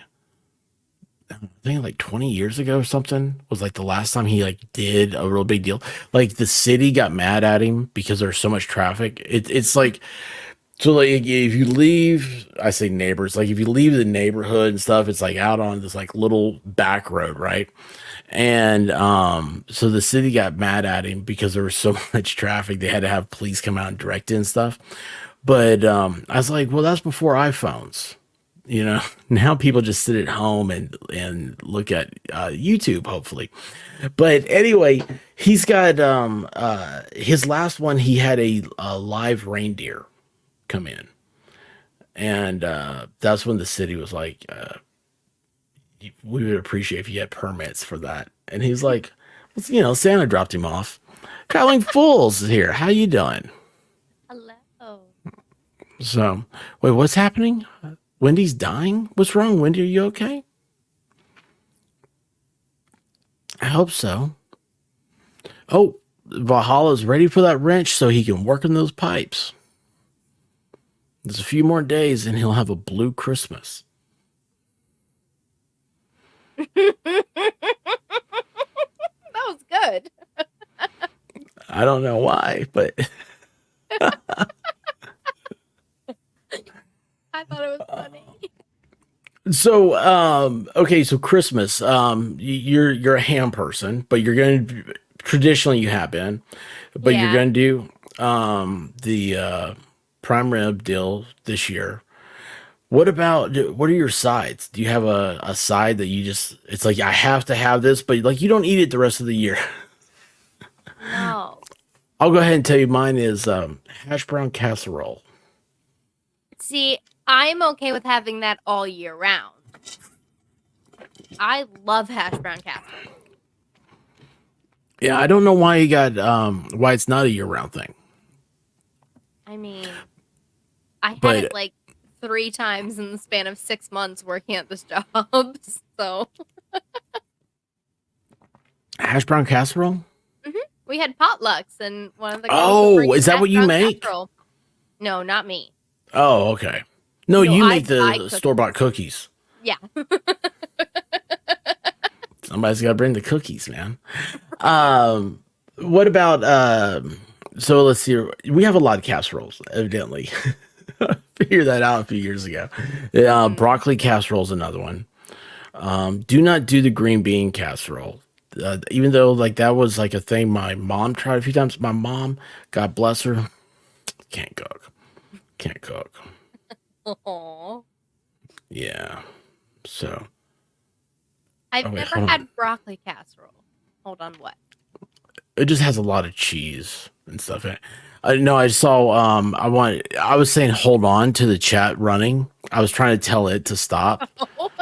I think like 20 years ago or something was like the last time he like did a real big deal. Like the city got mad at him because there's so much traffic. It's like, so like if you leave, I say neighbors, like if you leave the neighborhood and stuff, it's like out on this like little back road, right? And so the city got mad at him because there was so much traffic. They had to have police come out and direct it and stuff. But I was like, well, that's before iPhones. Now people just sit at home and look at YouTube, hopefully. But anyway, he's got his last one. He had a live reindeer come in, and that's when the city was like, we would appreciate if you had permits for that. And he's like, Santa dropped him off. Traveling Fools is here. How you doing? Hello. So, wait, what's happening? Wendy's dying? What's wrong, Wendy? Are you okay? I hope so. Oh, Valhalla's ready for that wrench so he can work on those pipes. There's a few more days and he'll have a blue Christmas. That was good. I don't know why, but I thought it was funny. so okay, so Christmas. You're a ham person, but you're going to traditionally you have been, but you're Yeah. going to do the prime rib deal this year. What are your sides? Do you have a side that you just, it's like, I have to have this, but like you don't eat it the rest of the year? No. I'll go ahead and tell you mine is hash brown casserole. See, I'm okay with having that all year round. I love hash brown casserole. Yeah, I don't know why you got why it's not a year-round thing. I mean, I had But- it like 3 times in the span of 6 months working at this job. So Hash brown casserole? we had potlucks, and one of the guys Oh, would bring is that hash what you brown make? casserole. No, not me. Oh, okay. No, No, you I make buy the cookies. store-bought cookies. Yeah. Somebody's got to bring the cookies, man. What about so let's see. We have a lot of casseroles, evidently. Figured that out a few years ago. Broccoli casserole is another one. Do not do the green bean casserole. Even though like that was like a thing my mom tried a few times. My mom, God bless her, can't cook. Aww. Yeah. So I've Oh, wait, never hold on. had broccoli casserole. Hold on, what? it just has a lot of cheese and stuff in it. No, I saw I was saying hold on to the chat running. I was trying to tell it to stop.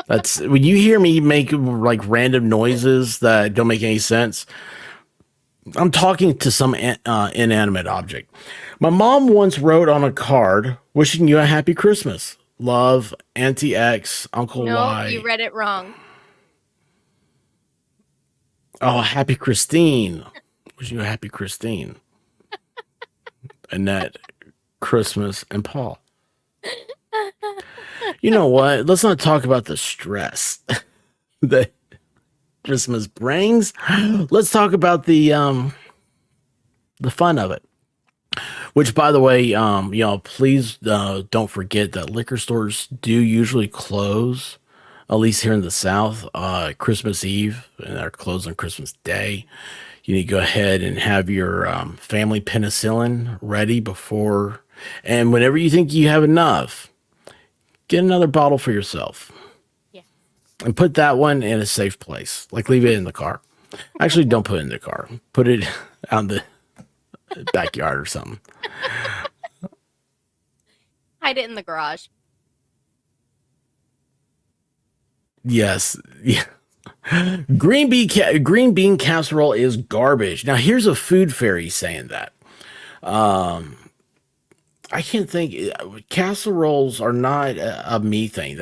That's when you hear me make like random noises that don't make any sense. I'm talking to some inanimate object. My mom once wrote on a card wishing you a happy Christmas. Love, Auntie X, Uncle No, Y. you read it wrong. Oh, happy Christine. Wishing you a happy Christine. Annette, Christmas, and Paul. You know what? Let's not talk about the stress that Christmas brings. Let's talk about the fun of it. Which, by the way, please don't forget that liquor stores do usually close, at least here in the South, Christmas Eve, and they're closed on Christmas Day. You need to go ahead and have your family penicillin ready before, and whenever you think you have enough, get another bottle for yourself. Yeah. And put that one in a safe place. Like leave it in the car. Actually, don't put it in the car. Put it out in the backyard or something. Hide it in the garage. Yes. Yeah. Green bean casserole is garbage. Now here's a food fairy saying that. I can't think. Casseroles are not a me thing.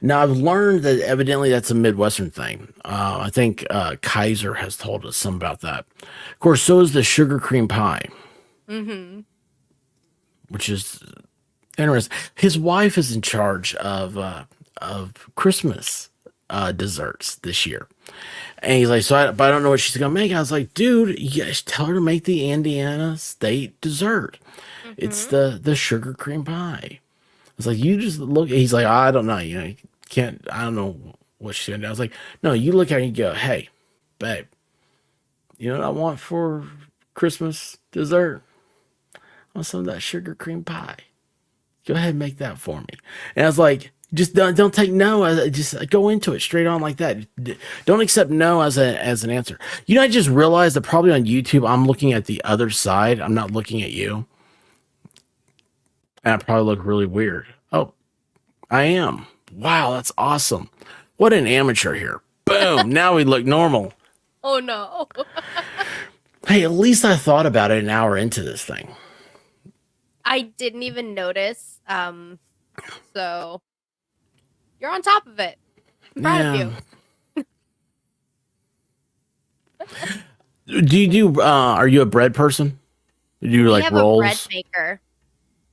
Now I've learned that evidently that's a Midwestern thing. I think Kaiser has told us some about that. Of course, so is the sugar cream pie, Mm-hmm. which is interesting. His wife is in charge of Christmas desserts this year. And he's like, but I don't know what she's gonna make. I was like, dude, you guys tell her to make the Indiana State dessert. It's the sugar cream pie. It's like, you just look. He's like, I don't know. You can't. I don't know what she's gonna do. I was like, no, you look at her and you go, hey, babe, you know what I want for Christmas dessert? I want some of that sugar cream pie. Go ahead and make that for me. And I was like, Just don't take no. Just go into it straight on like that. Don't accept no as an answer. You know, I just realized that probably on YouTube I'm looking at the other side. I'm not looking at you, and I probably look really weird. Oh, I am. Wow, that's awesome. What an amateur here. Boom. Now we look normal. Oh no. Hey, at least I thought about it an hour into this thing. I didn't even notice. So you're on top of it. I'm proud of you. Do you do? Are you a bread person? Do you We like have rolls? a bread maker.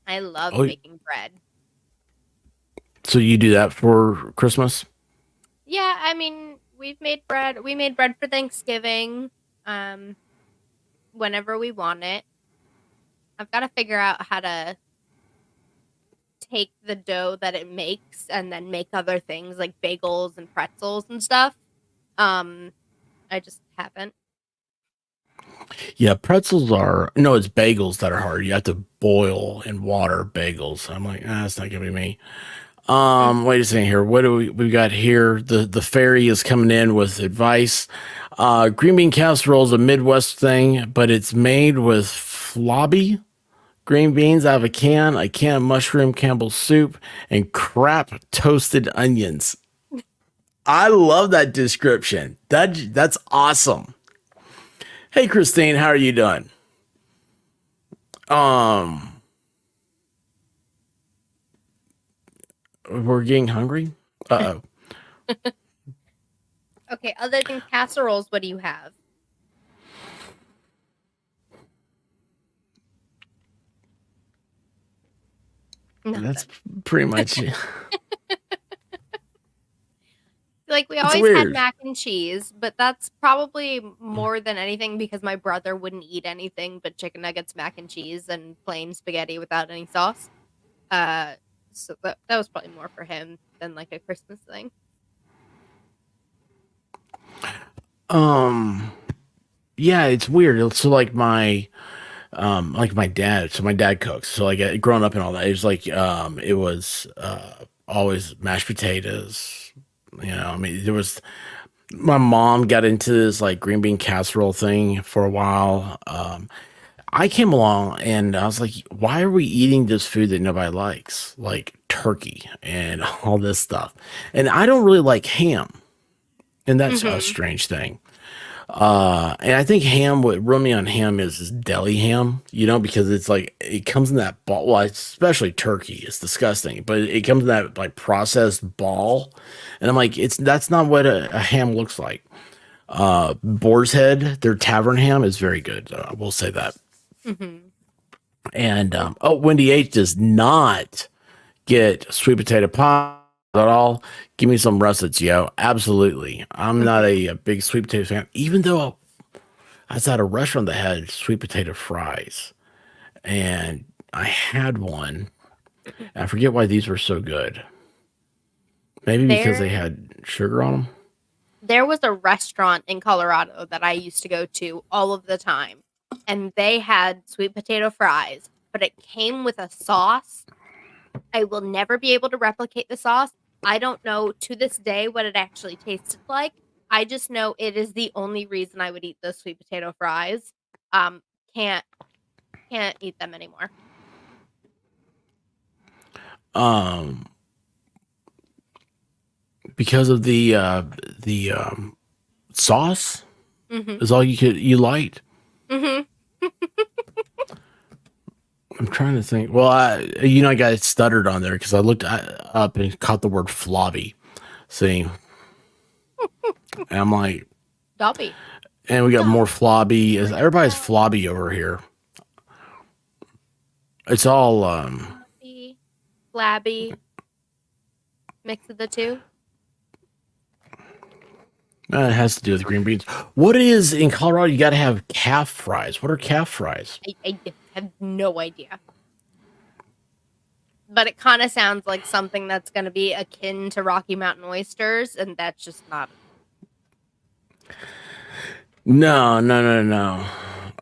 I love making bread. So you do that for Christmas? Yeah, I mean, we've made bread. We made bread for Thanksgiving. Whenever we want it. I've got to figure out how to take the dough that it makes and then make other things like bagels and pretzels and stuff. I just haven't. Yeah, pretzels are it's bagels that are hard. You have to boil in water bagels. I'm like, that's not gonna be me. Wait a second here. What do we got here? The fairy is coming in with advice. Green bean casserole is a Midwest thing, but it's made with flobby green beans out of a can of mushroom Campbell's soup, and crap toasted onions. I love that description. That's awesome. Hey, Christine, how are you doing? We're getting hungry. Uh-oh. Okay, other than casseroles, what do you have? That's pretty much it. Like, we always had mac and cheese, but that's probably more than anything because my brother wouldn't eat anything but chicken nuggets, mac and cheese, and plain spaghetti without any sauce. So that was probably more for him than like a Christmas thing. Yeah, it's weird. So like my dad. So my dad cooks. So like growing up and all that, it was like it was always mashed potatoes. You know, I mean, there was my mom got into this like green bean casserole thing for a while. I came along and I was like, why are we eating this food that nobody likes, like turkey and all this stuff? And I don't really like ham, and that's a strange thing. And I think ham, what ruined me on ham is deli ham, because it's like, it comes in that ball. Well, especially turkey. It's disgusting, but it comes in that like processed ball. And I'm like, that's not what a ham looks like. Boar's Head, their tavern ham is very good. I will say that. And, Wendy H does not get sweet potato pie at all. Give me some russets, yo. Absolutely. I'm not a big sweet potato fan, even though I was at a restaurant that had sweet potato fries, and I had one. I forget why these were so good. Maybe because they had sugar on them. There was a restaurant in Colorado that I used to go to all of the time, and they had sweet potato fries, but it came with a sauce. I will never be able to replicate the sauce. I don't know to this day what it actually tasted like. I just know it is the only reason I would eat those sweet potato fries. Can't eat them anymore. Because of the sauce is all you liked. I'm trying to think. Well, I got stuttered on there because I looked up and caught the word flobby. See, and I'm like, Dobby. And we got more flobby. Everybody's flobby over here. It's all flabby, mix of the two. It has to do with green beans. What is in Colorado? You got to have calf fries. What are calf fries? I have no idea. But it kind of sounds like something that's going to be akin to Rocky Mountain oysters, and that's just not. No.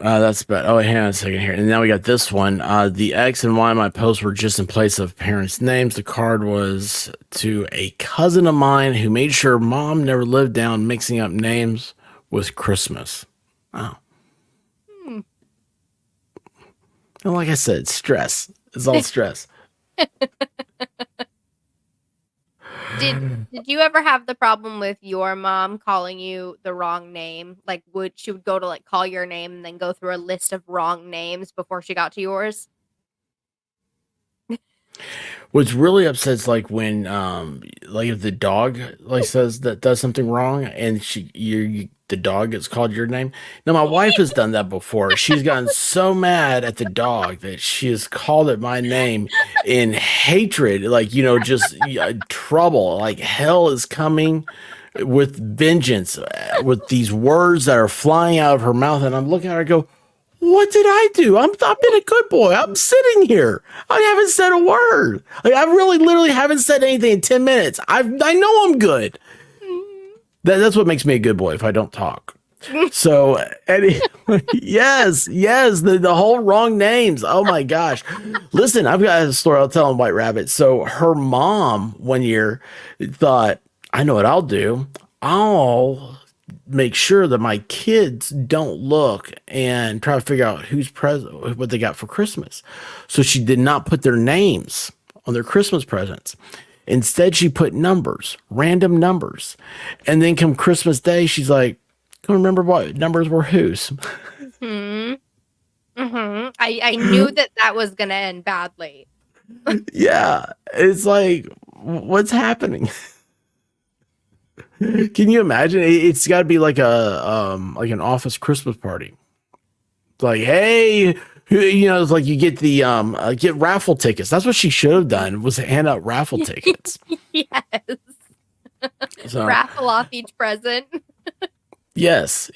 That's about. Oh, hang on a second here. And now we got this one. The X and Y on my post were just in place of parents' names. The card was to a cousin of mine who made sure mom never lived down mixing up names with Christmas. Oh. And like I said, stress. It's all stress. Did you ever have the problem with your mom calling you the wrong name? Like, she would go to like call your name and then go through a list of wrong names before she got to yours? What's really upsets like when like if the dog like says that does something wrong and the dog gets called your name. Now my wife has done that before. She's gotten so mad at the dog that she has called it my name in hatred, like just trouble, like hell is coming with vengeance with these words that are flying out of her mouth, and I'm looking at her and go, what did I do? I've been a good boy. I'm sitting here. I haven't said a word. Like I really, literally haven't said anything in 10 minutes. I know I'm good. That's what makes me a good boy if I don't talk. So, yes, the whole wrong names. Oh my gosh. Listen, I've got a story I'll tell on White Rabbit. So her mom one year thought, I know what I'll do. I'll make sure that my kids don't look and try to figure out who's present, what they got for Christmas. So she did not put their names on their Christmas presents. Instead, she put numbers, random numbers. And then come Christmas Day, she's like, can remember what numbers were whose. I knew that was going to end badly. Yeah. It's like, what's happening? Can you imagine? It's got to be like like an office Christmas party. It's like, hey, it's like you get the get raffle tickets. That's what she should have done, was hand out raffle tickets. Yes. So, raffle off each present. Yes.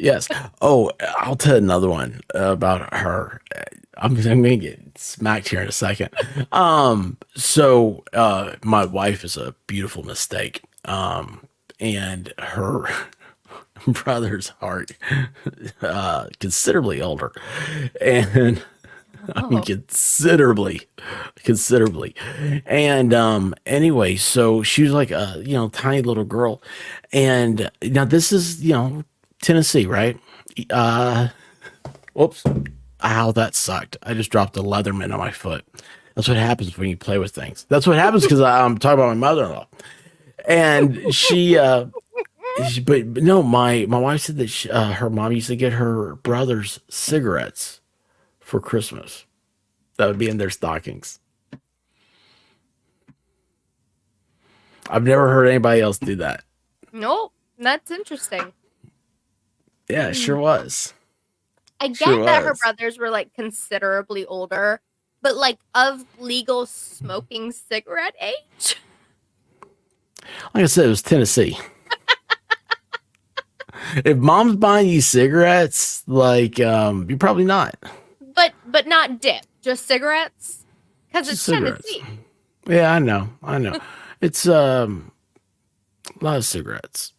Oh, I'll tell another one about her. I'm gonna get smacked here in a second. So my wife is a beautiful mistake. And her brother's heart considerably older, and I mean considerably. And anyway, so she was like a tiny little girl, and now this is Tennessee, right? Whoops. Ow, that sucked. I just dropped a Leatherman on my foot. That's what happens when you play with things. That's what happens because I'm talking about my mother-in-law. And but no, my wife said that her mom used to get her brothers cigarettes for Christmas. That would be in their stockings. I've never heard anybody else do that. Nope, that's interesting. Yeah, it sure was. I get that her brothers were like considerably older, but like of legal smoking cigarette age. Like I said, it was Tennessee. If mom's buying you cigarettes, like you're probably not. But not dip, just cigarettes, because it's cigarettes. Tennessee. Yeah, I know. It's a lot of cigarettes.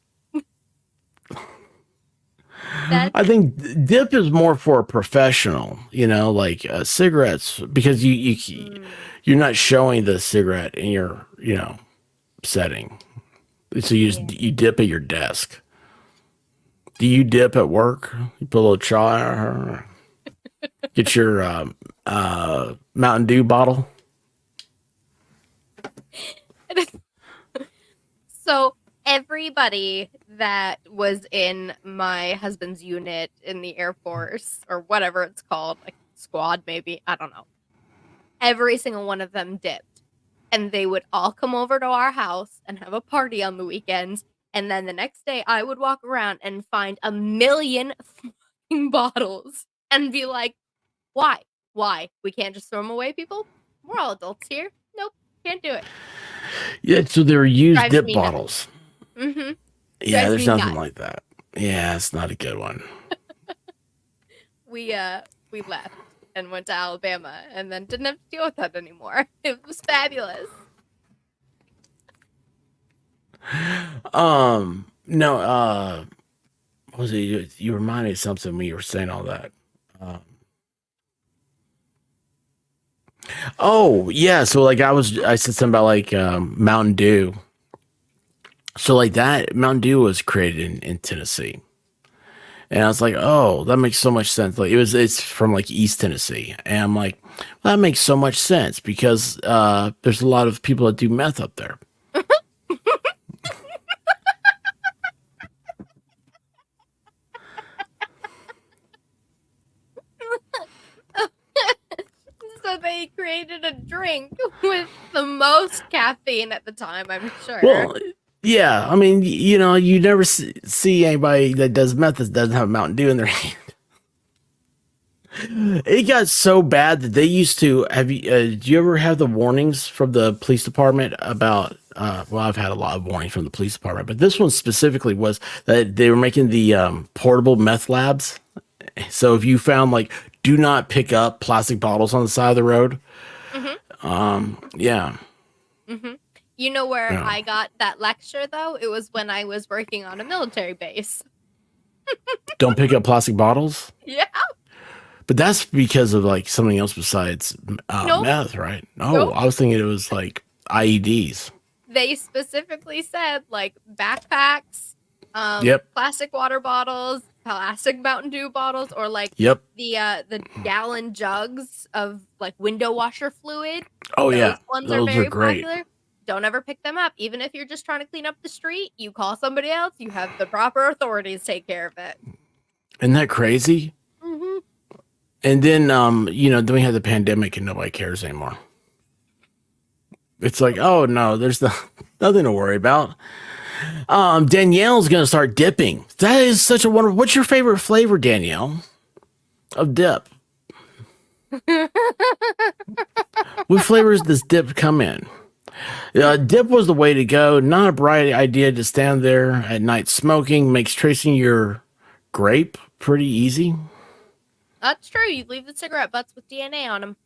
I think dip is more for a professional, like cigarettes, because you're not showing the cigarette in your setting. So you dip at your desk. Do you dip at work? You put a little chai, get your Mountain Dew bottle. So everybody that was in my husband's unit in the Air Force, or whatever it's called, like squad maybe, I don't know. Every single one of them dipped. And they would all come over to our house and have a party on the weekends. And then the next day I would walk around and find 1,000,000 fucking bottles and be like, why? We can't just throw them away, people? We're all adults here. Nope, can't do it. Yeah, so they were used dip bottles. Mm-hmm. Yeah, there's nothing like that. Yeah, it's not a good one. We left and went to Alabama and then didn't have to deal with that anymore. It was fabulous. No, what was it? You reminded me of something when you were saying all that. Um, oh yeah, so like I said something about like Mountain Dew. So like that Mountain Dew was created in Tennessee. And I was like, oh, that makes so much sense. Like it's from like East Tennessee. And I'm like, well, that makes so much sense because there's a lot of people that do meth up there. So they created a drink with the most caffeine at the time, I'm sure. Well, yeah, I mean, you know, you never see anybody that does meth that doesn't have Mountain Dew in their hand. It got so bad that they used to have you. Do you ever have the warnings from the police department about? Well, I've had a lot of warnings from the police department, but this one specifically was that they were making the portable meth labs. So if you found like, do not pick up plastic bottles on the side of the road. Yeah. You know where Yeah. I got that lecture, though? It was when I was working on a military base. Don't pick up plastic bottles. Yeah. But that's because of like something else besides Nope. meth, right? Oh, Nope. I was thinking it was like IEDs. They specifically said like backpacks, Yep. plastic water bottles, plastic Mountain Dew bottles, or like Yep. the gallon jugs of like window washer fluid. Oh Those yeah. ones Those are very are great. popular. Don't ever pick them up. Even if you're just trying to clean up the street, you call somebody else. You have the proper authorities take care of it. Isn't that crazy? Mm-hmm. And then you know, then we had the pandemic and nobody cares anymore. It's like, oh no, there's nothing to worry about. Danielle's gonna start dipping. That is such a wonderful. What's your favorite flavor, Danielle, of dip? What flavors does dip come in? Dip was the way to go. Not a bright idea to stand there at night smoking. Makes tracing your grape pretty easy. That's true. You leave the cigarette butts with DNA on them.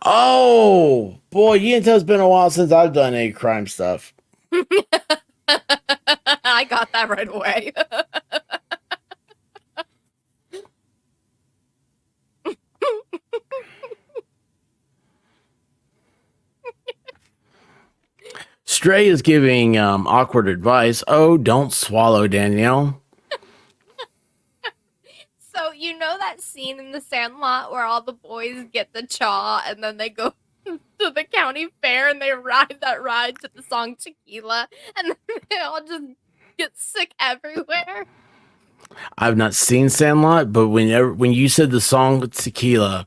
Oh boy, you can tell it's been a while since I've done any crime stuff. I got that right away. Stray is giving awkward advice. Oh, don't swallow, Danielle. So you know that scene in The Sandlot where all the boys get the chaw and then they go to the county fair and they ride that ride to the song Tequila and then they all just get sick everywhere? I've not seen Sandlot, but when you said the song Tequila,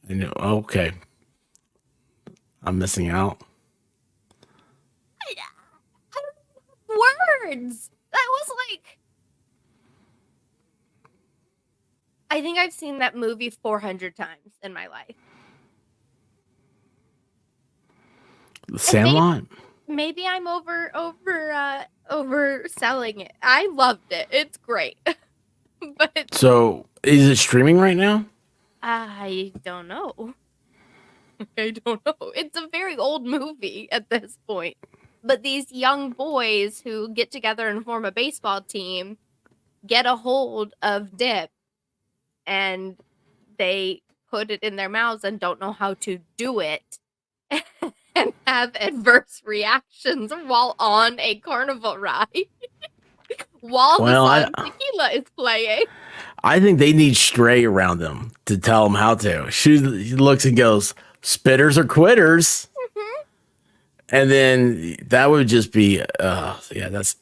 I knew, okay, I'm missing out. Words! That was like... I think I've seen that movie 400 times in my life. Sandlot? Maybe I'm overselling it. I loved it. It's great. But So, is it streaming right now? I don't know. I don't know. It's a very old movie at this point. But these young boys who get together and form a baseball team get a hold of dip and they put it in their mouths and don't know how to do it and have adverse reactions while on a carnival ride. While the song Tequila is playing. I think they need Stray around them to tell them how to. She looks and goes, spitters or quitters. Mm-hmm. And then that would just be, yeah, that's,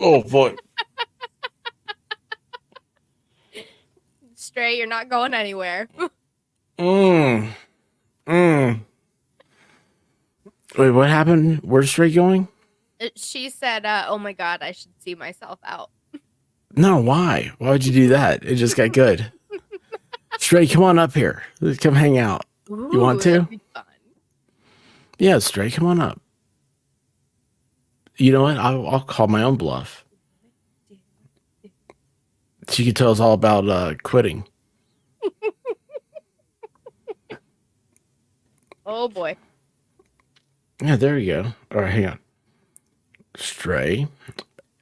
oh boy. Stray, you're not going anywhere. Wait, what happened? Where's Stray going? She said, oh my God, I should see myself out. No, why? Why would you do that? It just got good. Stray, come on up here. Let's come hang out. Ooh, You want to? that'd be fun. Yeah, Stray, come on up. You know what? I'll call my own bluff. She could tell us all about quitting. Oh boy. Yeah, there you go. All right, hang on. Stray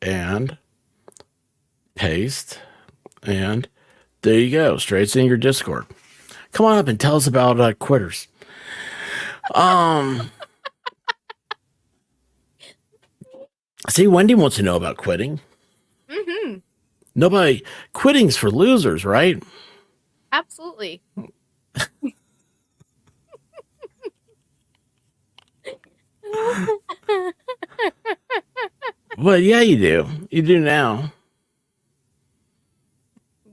and paste, and there you go. Straight in your Discord. Come on up and tell us about quitters. See, Wendy wants to know about quitting. Mm-hmm. Nobody, quitting's for losers, right? Absolutely. Well, yeah, you do. You do now.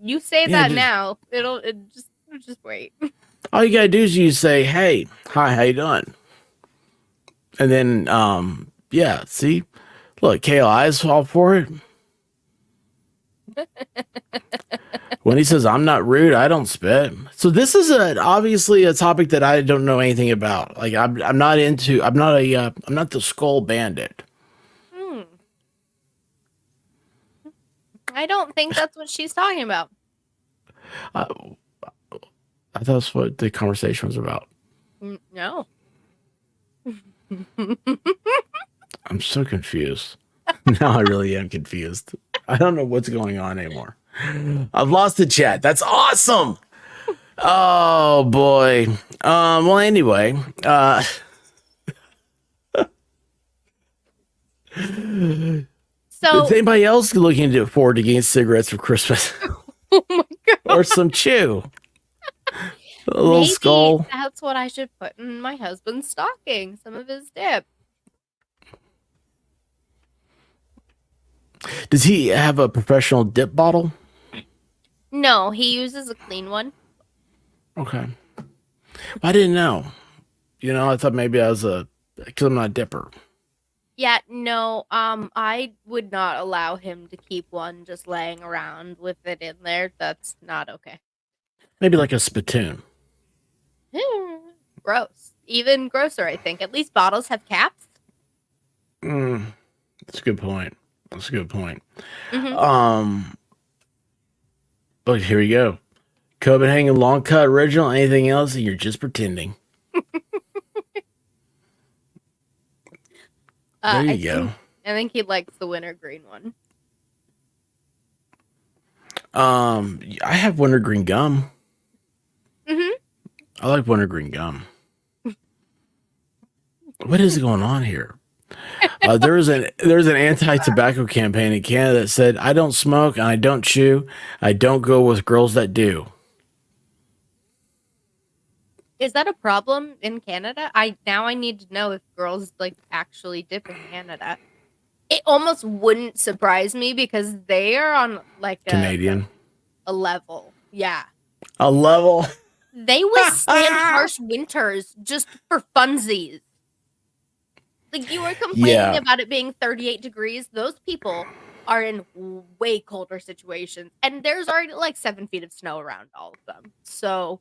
You say Yeah, that now. It just wait. All you gotta do is you say, "Hey, hi, how you doing?" And then, yeah, see, look, KLI's all for it. When he says, "I'm not rude, I don't spit." So this is obviously a topic that I don't know anything about. Like I'm not into. I'm not the skull bandit. I don't think that's what she's talking about. I thought that's what the conversation was about. No. I'm so confused. Now I really am confused. I don't know what's going on anymore. I've lost the chat. That's awesome. Oh boy. Well, anyway, So is anybody else looking to afford to get cigarettes for Christmas? oh my god. Or some chew? A little Maybe skull. that's what I should put in my husband's stocking. Some of his dip. Does he have a professional dip bottle? No, he uses a clean one. Okay. I didn't know. You know, I thought maybe I was because I'm not a dipper. Yeah, no, I would not allow him to keep one just laying around with it in there. That's not okay. Maybe like a spittoon. Gross. Even grosser, I think. At least bottles have caps. That's a good point. That's a good point. Mm-hmm. But here we go. Copenhagen long cut original. Anything else? And you're just pretending. There you go. I think he likes the wintergreen one. I have wintergreen gum. Mm-hmm. I like wintergreen gum. What is going on here? There's an anti-tobacco campaign in Canada that said, "I don't smoke and I don't chew. I don't go with girls that do." Is that a problem in Canada? I need to know if girls like actually dip in Canada. It almost wouldn't surprise me because they are on like Canadian. A level. Yeah. A level. They withstand harsh winters just for funsies. Like you were complaining about it being 38 degrees. Those people are in way colder situations. And there's already like 7 feet of snow around all of them. So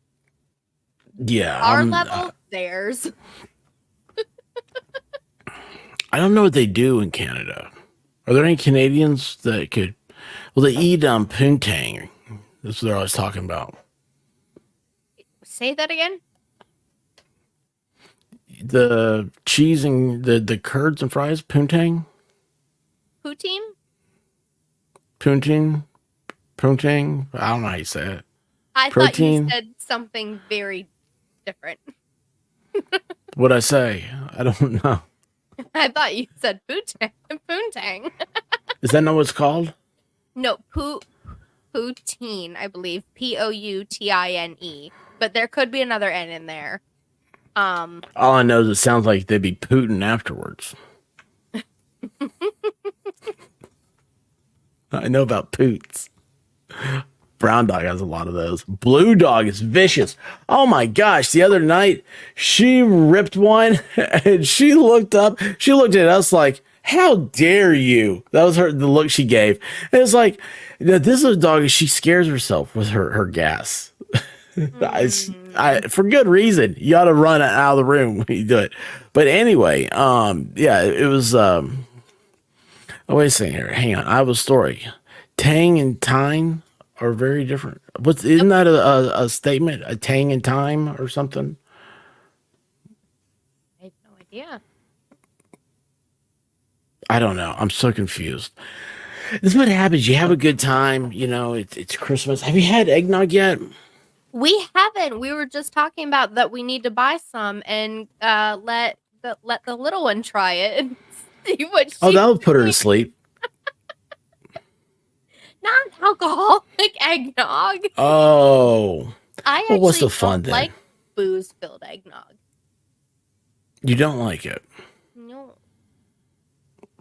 yeah. Our level, theirs. I don't know what they do in Canada. Are there any Canadians that could... Well, they eat poontang. That's what they're always talking about. Say that again? The cheese and the curds and fries, poontang? Poutine? Poontang? Poontang? I don't know how you say it. I thought you said something very different. What'd I say? I don't know. I thought you said poontang. Is that not what it's called? No, poutine, I believe. Poutine. But there could be another N in there. All I know is it sounds like they'd be pooting afterwards. I know about poots. Brown dog has a lot of those. Blue dog is vicious. Oh my gosh. The other night, she ripped one and she looked up. She looked at us like, how dare you? That was the look she gave. And it's like, this is a dog, she scares herself with her gas. For good reason. You ought to run out of the room when you do it. But anyway, yeah, it was, oh, wait a second here. Hang on. I have a story. Tang and time are very different. Isn't that a statement? A tang and time or something? I have no idea. I don't know. I'm so confused. This is what happens. You have a good time. You know, it's Christmas. Have you had eggnog yet? We haven't. We were just talking about that we need to buy some and let the little one try it and see what Oh, she that'll put her to thinks. sleep. Non-alcoholic eggnog. Oh, I well, what's actually the fun don't then? like booze-filled eggnog. You don't like it. No.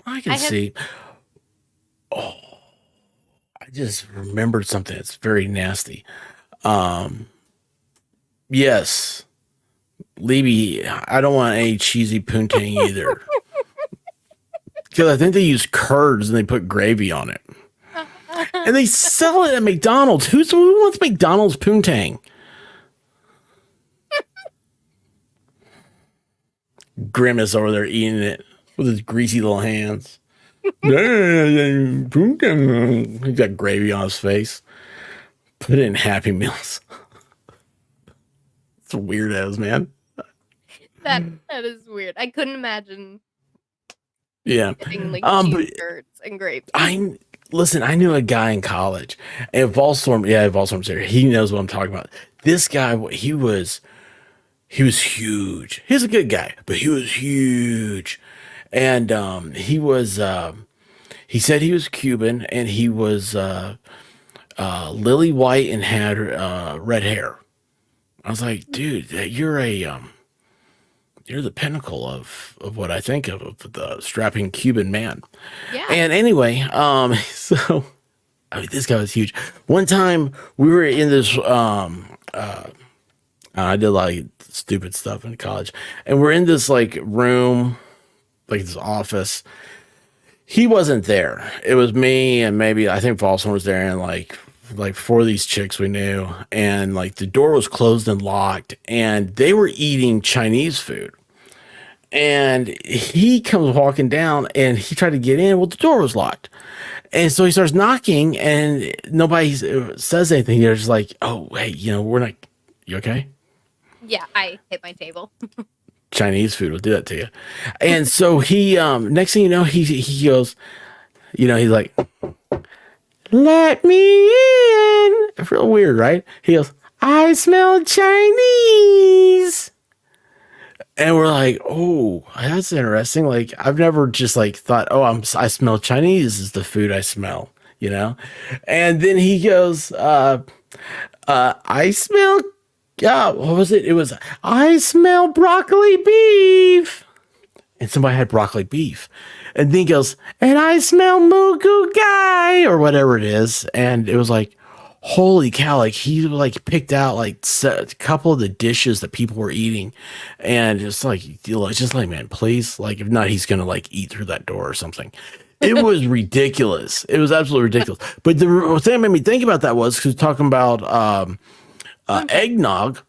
I can I have see. Oh, I just remembered something that's very nasty. Um, yes, Libby, I don't want any cheesy poontang either. Because I think they use curds and they put gravy on it. And they sell it at McDonald's. Who wants McDonald's poontang? Grimace over there eating it with his greasy little hands. Poontang. He's got gravy on his face. Put it in Happy Meals. It's weirdos, man. that is weird. I couldn't imagine Yeah. getting like But cheese curds and gravy. I knew a guy in college, and Volstorm's there. He knows what I'm talking about. This guy, he was huge. He's a good guy, but he was huge, and he said he was Cuban, and he was lily white and had red hair. I was like, dude, you're the pinnacle of what I think of the strapping Cuban man. Yeah. And anyway, so I mean, this guy was huge. One time we were in this, I did a lot of stupid stuff in college, and we're in this like room, like this office. He wasn't there. It was me and maybe I think Falson was there, and like four of these chicks we knew, and like the door was closed and locked, and they were eating Chinese food. And he comes walking down, and he tried to get in. Well, the door was locked. And so he starts knocking, and nobody says anything. They're just like, oh, hey, we're not, you okay? Yeah, I hit my table. Chinese food will do that to you. And so he, next thing you know, he goes, he's like, let me in. Real weird, right? He goes, I smell Chinese. And we're like, oh, that's interesting. Like, I've never just like thought, oh, I smell Chinese is the food I smell, And then he goes, I smell, what was it? It was, I smell broccoli beef. And somebody had broccoli beef. And then he goes, and I smell mugu guy or whatever it is. And it was like, holy cow, like he like picked out like a couple of the dishes that people were eating, and it's like, just like, man, please, like if not, he's gonna like eat through that door or something. It was ridiculous. It was absolutely ridiculous. But the thing that made me think about that was because talking about eggnog,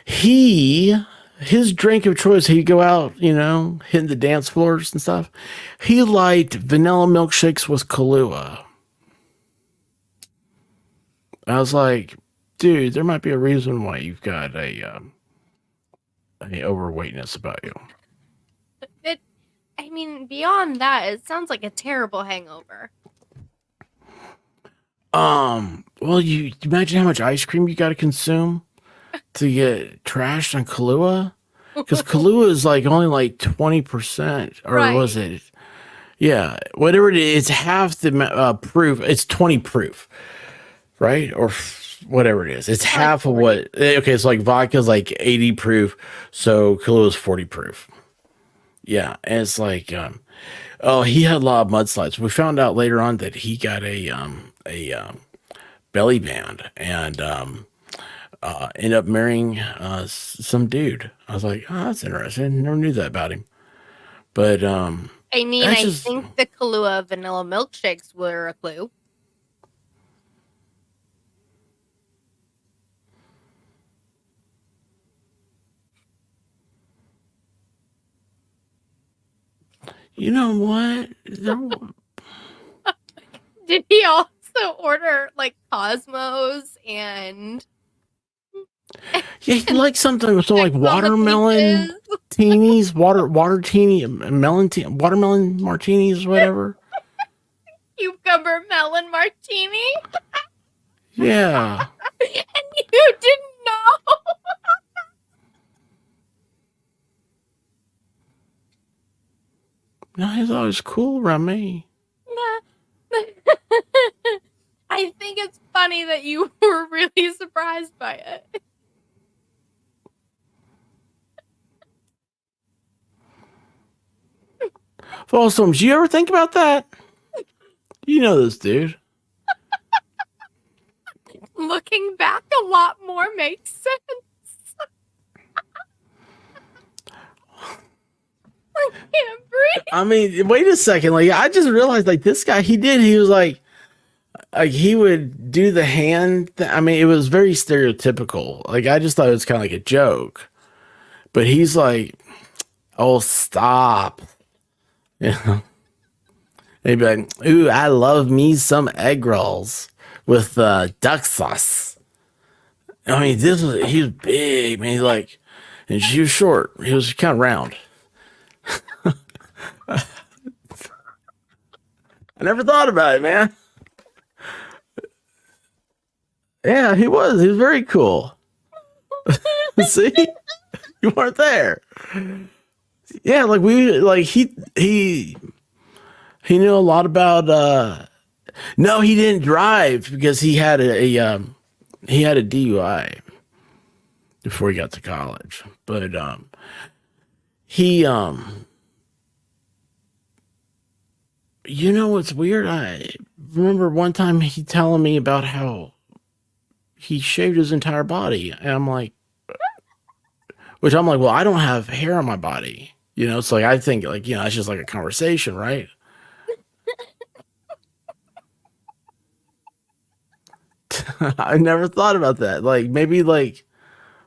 his drink of choice, he'd go out, hitting the dance floors and stuff. He liked vanilla milkshakes with Kahlua. I was like, dude, there might be a reason why you've got a overweightness about you. Beyond that, it sounds like a terrible hangover. Well, you imagine how much ice cream you got to consume to get trashed on Kahlua? Because Kahlua is like only like 20%, or right. Was it? Yeah, whatever it is, it's half the proof. It's 20 proof. Right? Or whatever it is. It's like half 40. Of what, okay, it's like vodka's like 80 proof, so Kahlua is 40 proof. Yeah, and it's like, he had a lot of mudslides. We found out later on that he got a belly band and ended up marrying some dude. I was like, oh, that's interesting. Never knew that about him. But I think the Kahlua vanilla milkshakes were a clue. You know what? Did he also order like Cosmos and? Yeah, he liked something with like watermelon teenies, watermelon martinis, whatever. cucumber melon martini. Yeah. And you didn't know. No, he's always cool around me. I think it's funny that you were really surprised by it. Folsom, did you ever think about that? You know this dude. Looking back, a lot more makes sense. I can't breathe. I mean, wait a second. Like, I just realized, like, this guy, he was like he would do the hand. I mean, it was very stereotypical. Like, I just thought it was kind of like a joke. But he's like, oh, stop. You know? He'd be like, ooh, I love me some egg rolls with duck sauce. I mean, he was big, man. He's like, and she was short. He was kind of round. I never thought about it, man. Yeah, he was. He was very cool. See? You weren't there. Yeah, like he knew a lot about no, he didn't drive because he had a DUI before he got to college. But he you know what's weird? I remember one time he telling me about how he shaved his entire body, and I'm like, well, I don't have hair on my body. You know, it's like, I think, like, you know, it's just like a conversation, right? I never thought about that. Like, maybe, like,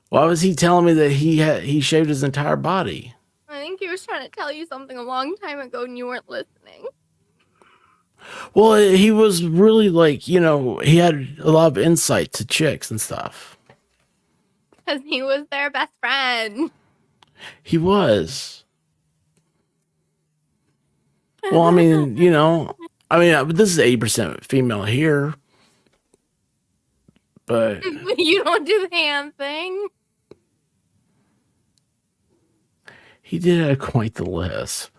why was he telling me that he shaved his entire body? I think he was trying to tell you something a long time ago and you weren't listening. Well, he was really, like, you know, he had a lot of insight to chicks and stuff. Because he was their best friend. He was. Well, I mean, you know, this is 80% female here. But you don't do the hand thing. He did have quite the lisp.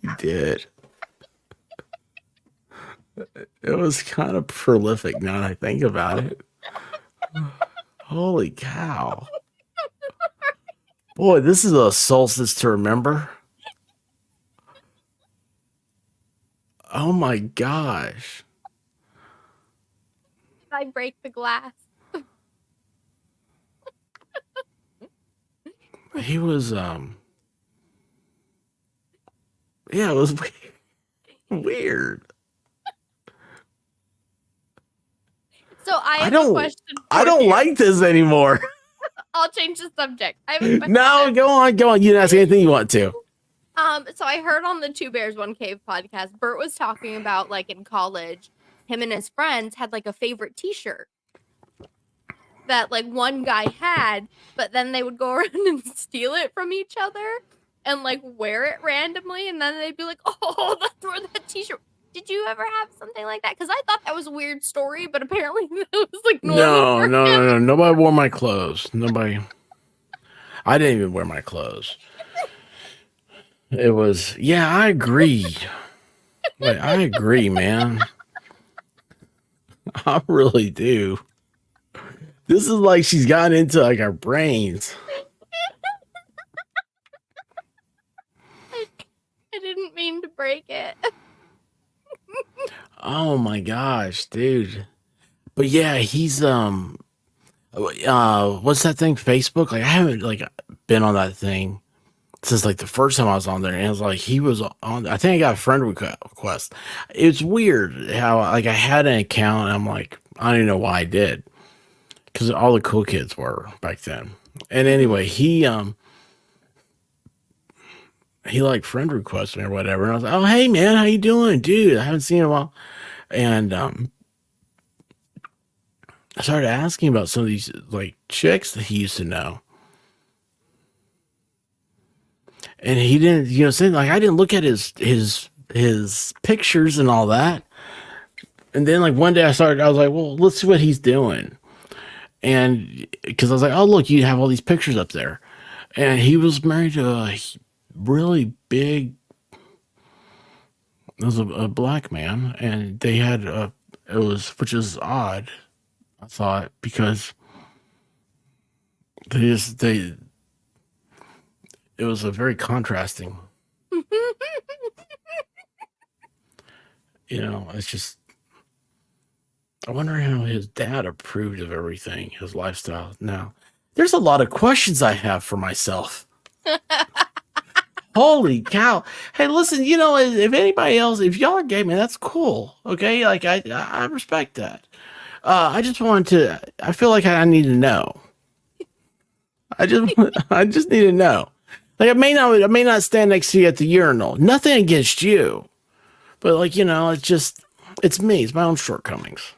He did. It was kind of prolific now that I think about it. Holy cow. Boy, this is a solstice to remember. Oh my gosh. I break the glass. He was yeah, it was weird. So I have a question I don't you. like this anymore. I'll change the subject. I have a question. No, go on. You can ask anything you want to. So I heard on the Two Bears One Cave podcast, Bert was talking about, like, in college, him and his friends had, like, a favorite t-shirt that, like, one guy had, but then they would go around and steal it from each other and, like, wear it randomly, and then they'd be like, oh, that's where that t-shirt. Did you ever have something like that? Because I thought that was a weird story, but apparently that was, like, normal. No. Nobody wore my clothes. Nobody. I didn't even wear my clothes. It was, yeah, I agree. Like, I agree, man. I really do. This is like she's gotten into, like, our brains. I didn't mean to break it. Oh my gosh, dude. But yeah, he's what's that thing? Facebook? Like, I haven't, like, been on that thing since, like, the first time I was on there, and it was like he was on. I think I got a friend request. It's weird how, like, I had an account and I'm like, I don't even know why I did, because all the cool kids were back then. And anyway, he like friend requested me or whatever, and I was like, oh hey man, how you doing, dude? I haven't seen you in a while. And I started asking about some of these, like, chicks that he used to know. and he didn't, say like I didn't look at his pictures and all that. And then like one day I was like, well, let's see what he's doing. And because I was like, oh, look, you have all these pictures up there. And he was married to a really big, it was a black man. And they had which is odd, I thought, because it was a very contrasting, it's just, I wonder how his dad approved of everything, his lifestyle. Now, there's a lot of questions I have for myself. Holy cow. Hey, listen, if anybody else, if y'all are gay, man, that's cool. Okay. Like I respect that. I just I feel like I need to know. I just need to know. Like I may not stand next to you at the urinal. Nothing against you. But like, it's me. It's my own shortcomings.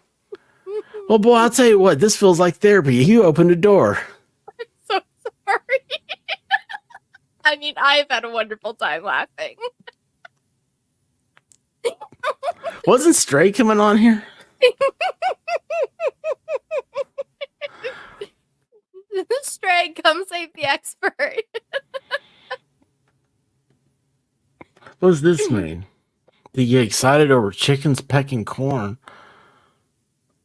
Well, boy, I'll tell you what, this feels like therapy. You opened a door. I'm so sorry. I mean, I've had a wonderful time laughing. Wasn't Stray coming on here? Stray, come save the expert. What does this mean? Did you get excited over chickens pecking corn?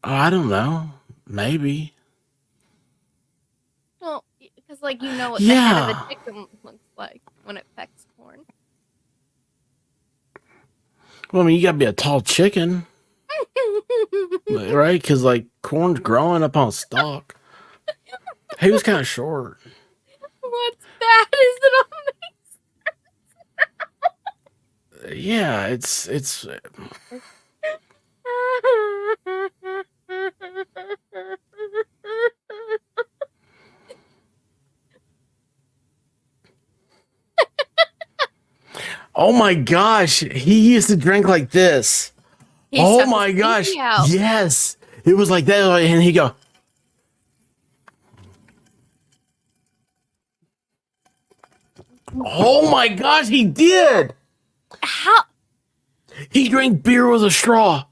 Oh, I don't know. Maybe. Well, because what the head of a chicken looks like when it pecks corn. Well, I mean, you gotta be a tall chicken. Right? Because corn's growing up on a stalk. He was kind of short. What's bad is it all makes Yeah, it's oh my gosh, he used to drink like this. Oh my gosh. Yes. It was like that, and he'd go. Oh my gosh, he did. How? He drank beer with a straw.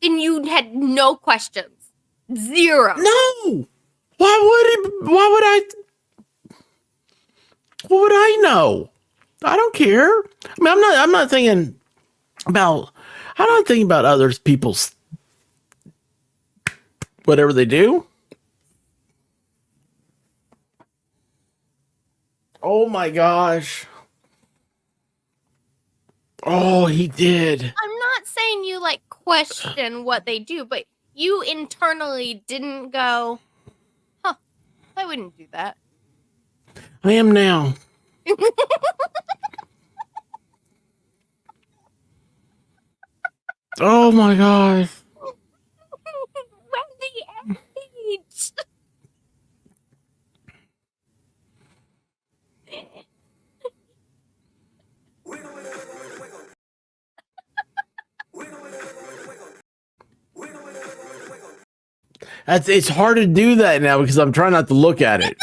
And you had no questions. Zero. No. What would I know? I don't care. I mean, I'm not thinking about other people's whatever they do. Oh my gosh. Oh, he did. I'm not saying you question what they do, but you internally didn't go, huh, I wouldn't do that. I am now. Oh my gosh. When the age. It's hard to do that now because I'm trying not to look at it.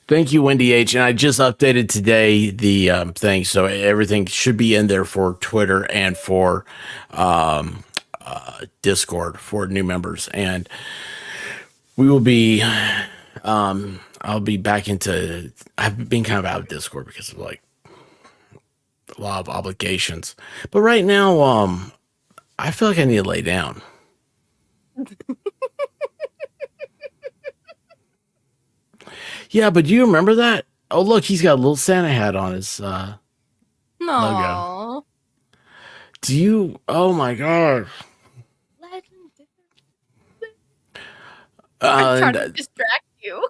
Thank you, Wendy H. And I just updated today the thing, so everything should be in there for Twitter and for Discord for new members. And we will be, I'll be back into, I've been kind of out of Discord because of a lot of obligations. But right now, I feel like I need to lay down. Yeah, but do you remember that? Oh, look, he's got a little Santa hat on his logo. Do you? Oh my god! I'm trying to distract you.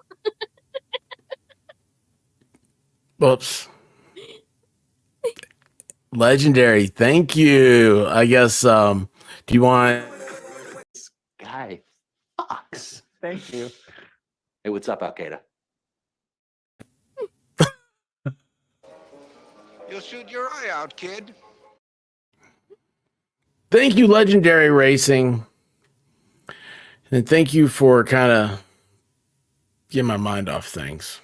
Whoops. Legendary, thank you. I guess. Do you want? This guy fucks. Thank you. Hey, what's up, Al Qaeda? You'll shoot your eye out, kid. Thank you, Legendary Racing. And thank you for kind of getting my mind off things.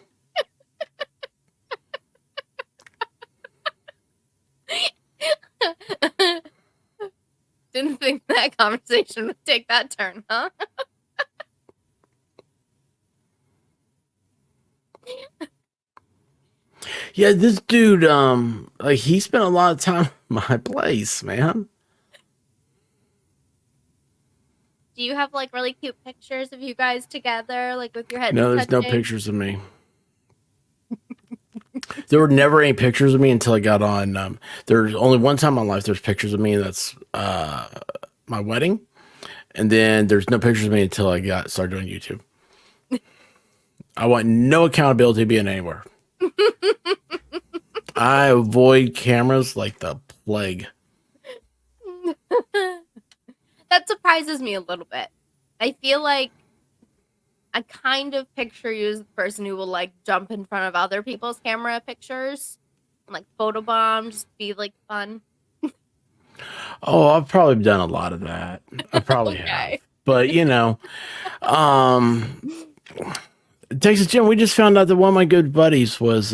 Didn't think that conversation would take that turn, huh? Yeah, this dude, like he spent a lot of time at my place, man. Do you have like really cute pictures of you guys together, like with your heads No, there's no touching? pictures of me. There were never any pictures of me until I got on. There's only one time in my life there's pictures of me, and that's my wedding. And then there's no pictures of me until I started doing YouTube. I want no accountability being anywhere. I avoid cameras like the plague. That surprises me a little bit. I feel like I kind of picture you as the person who will like jump in front of other people's camera pictures, and, like photobomb, just be like fun. Oh, I've probably done a lot of that. I probably have. Okay. But Texas Jim, we just found out that one of my good buddies was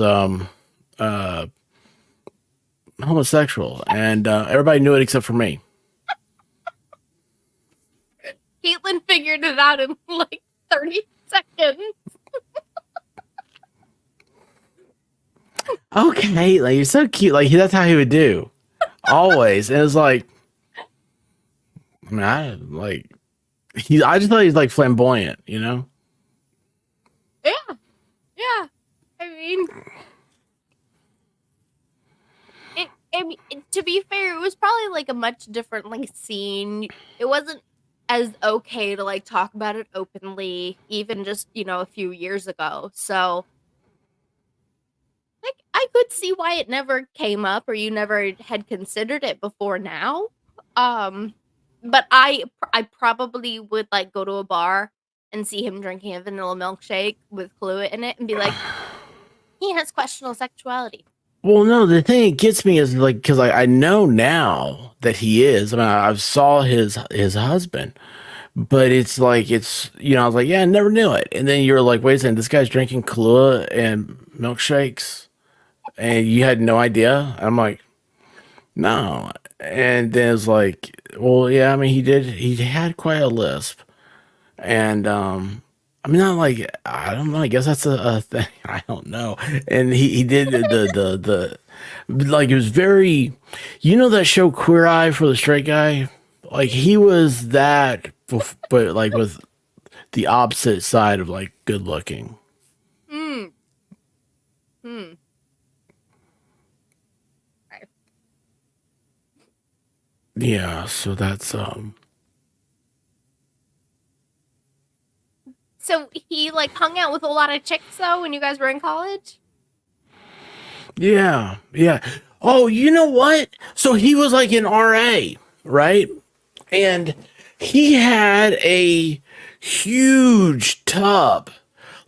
homosexual, and everybody knew it except for me. Caitlin figured it out in like 30 seconds. Okay, like you're so cute. Like that's how he would do, always. And it's like, I mean, I just thought he's like flamboyant, you know? Yeah. I mean, to be fair, it was probably like a much different like scene. It wasn't as okay to like talk about it openly, even just a few years ago. So, like, I could see why it never came up or you never had considered it before now. But I probably would like go to a bar and see him drinking a vanilla milkshake with fluid in it and be like, he has questionable sexuality. Well, no, the thing that gets me is like because I know now that he is. I mean, I saw his husband, but it's like I was like, yeah, I never knew it. And then you're like, wait a second, this guy's drinking Kahlua and milkshakes, and you had no idea. I'm like, no. And then it's like, well, yeah, I mean, he had quite a lisp, and I mean, not like I don't know. I guess that's a thing. I don't know. And he did the like it was very, that show Queer Eye for the Straight Guy. Like he was that, but like with the opposite side of like good looking. Hmm. Okay. Yeah. So that's So he like hung out with a lot of chicks though when you guys were in college? Yeah. Oh, you know what? So he was like an RA, right? And he had a huge tub.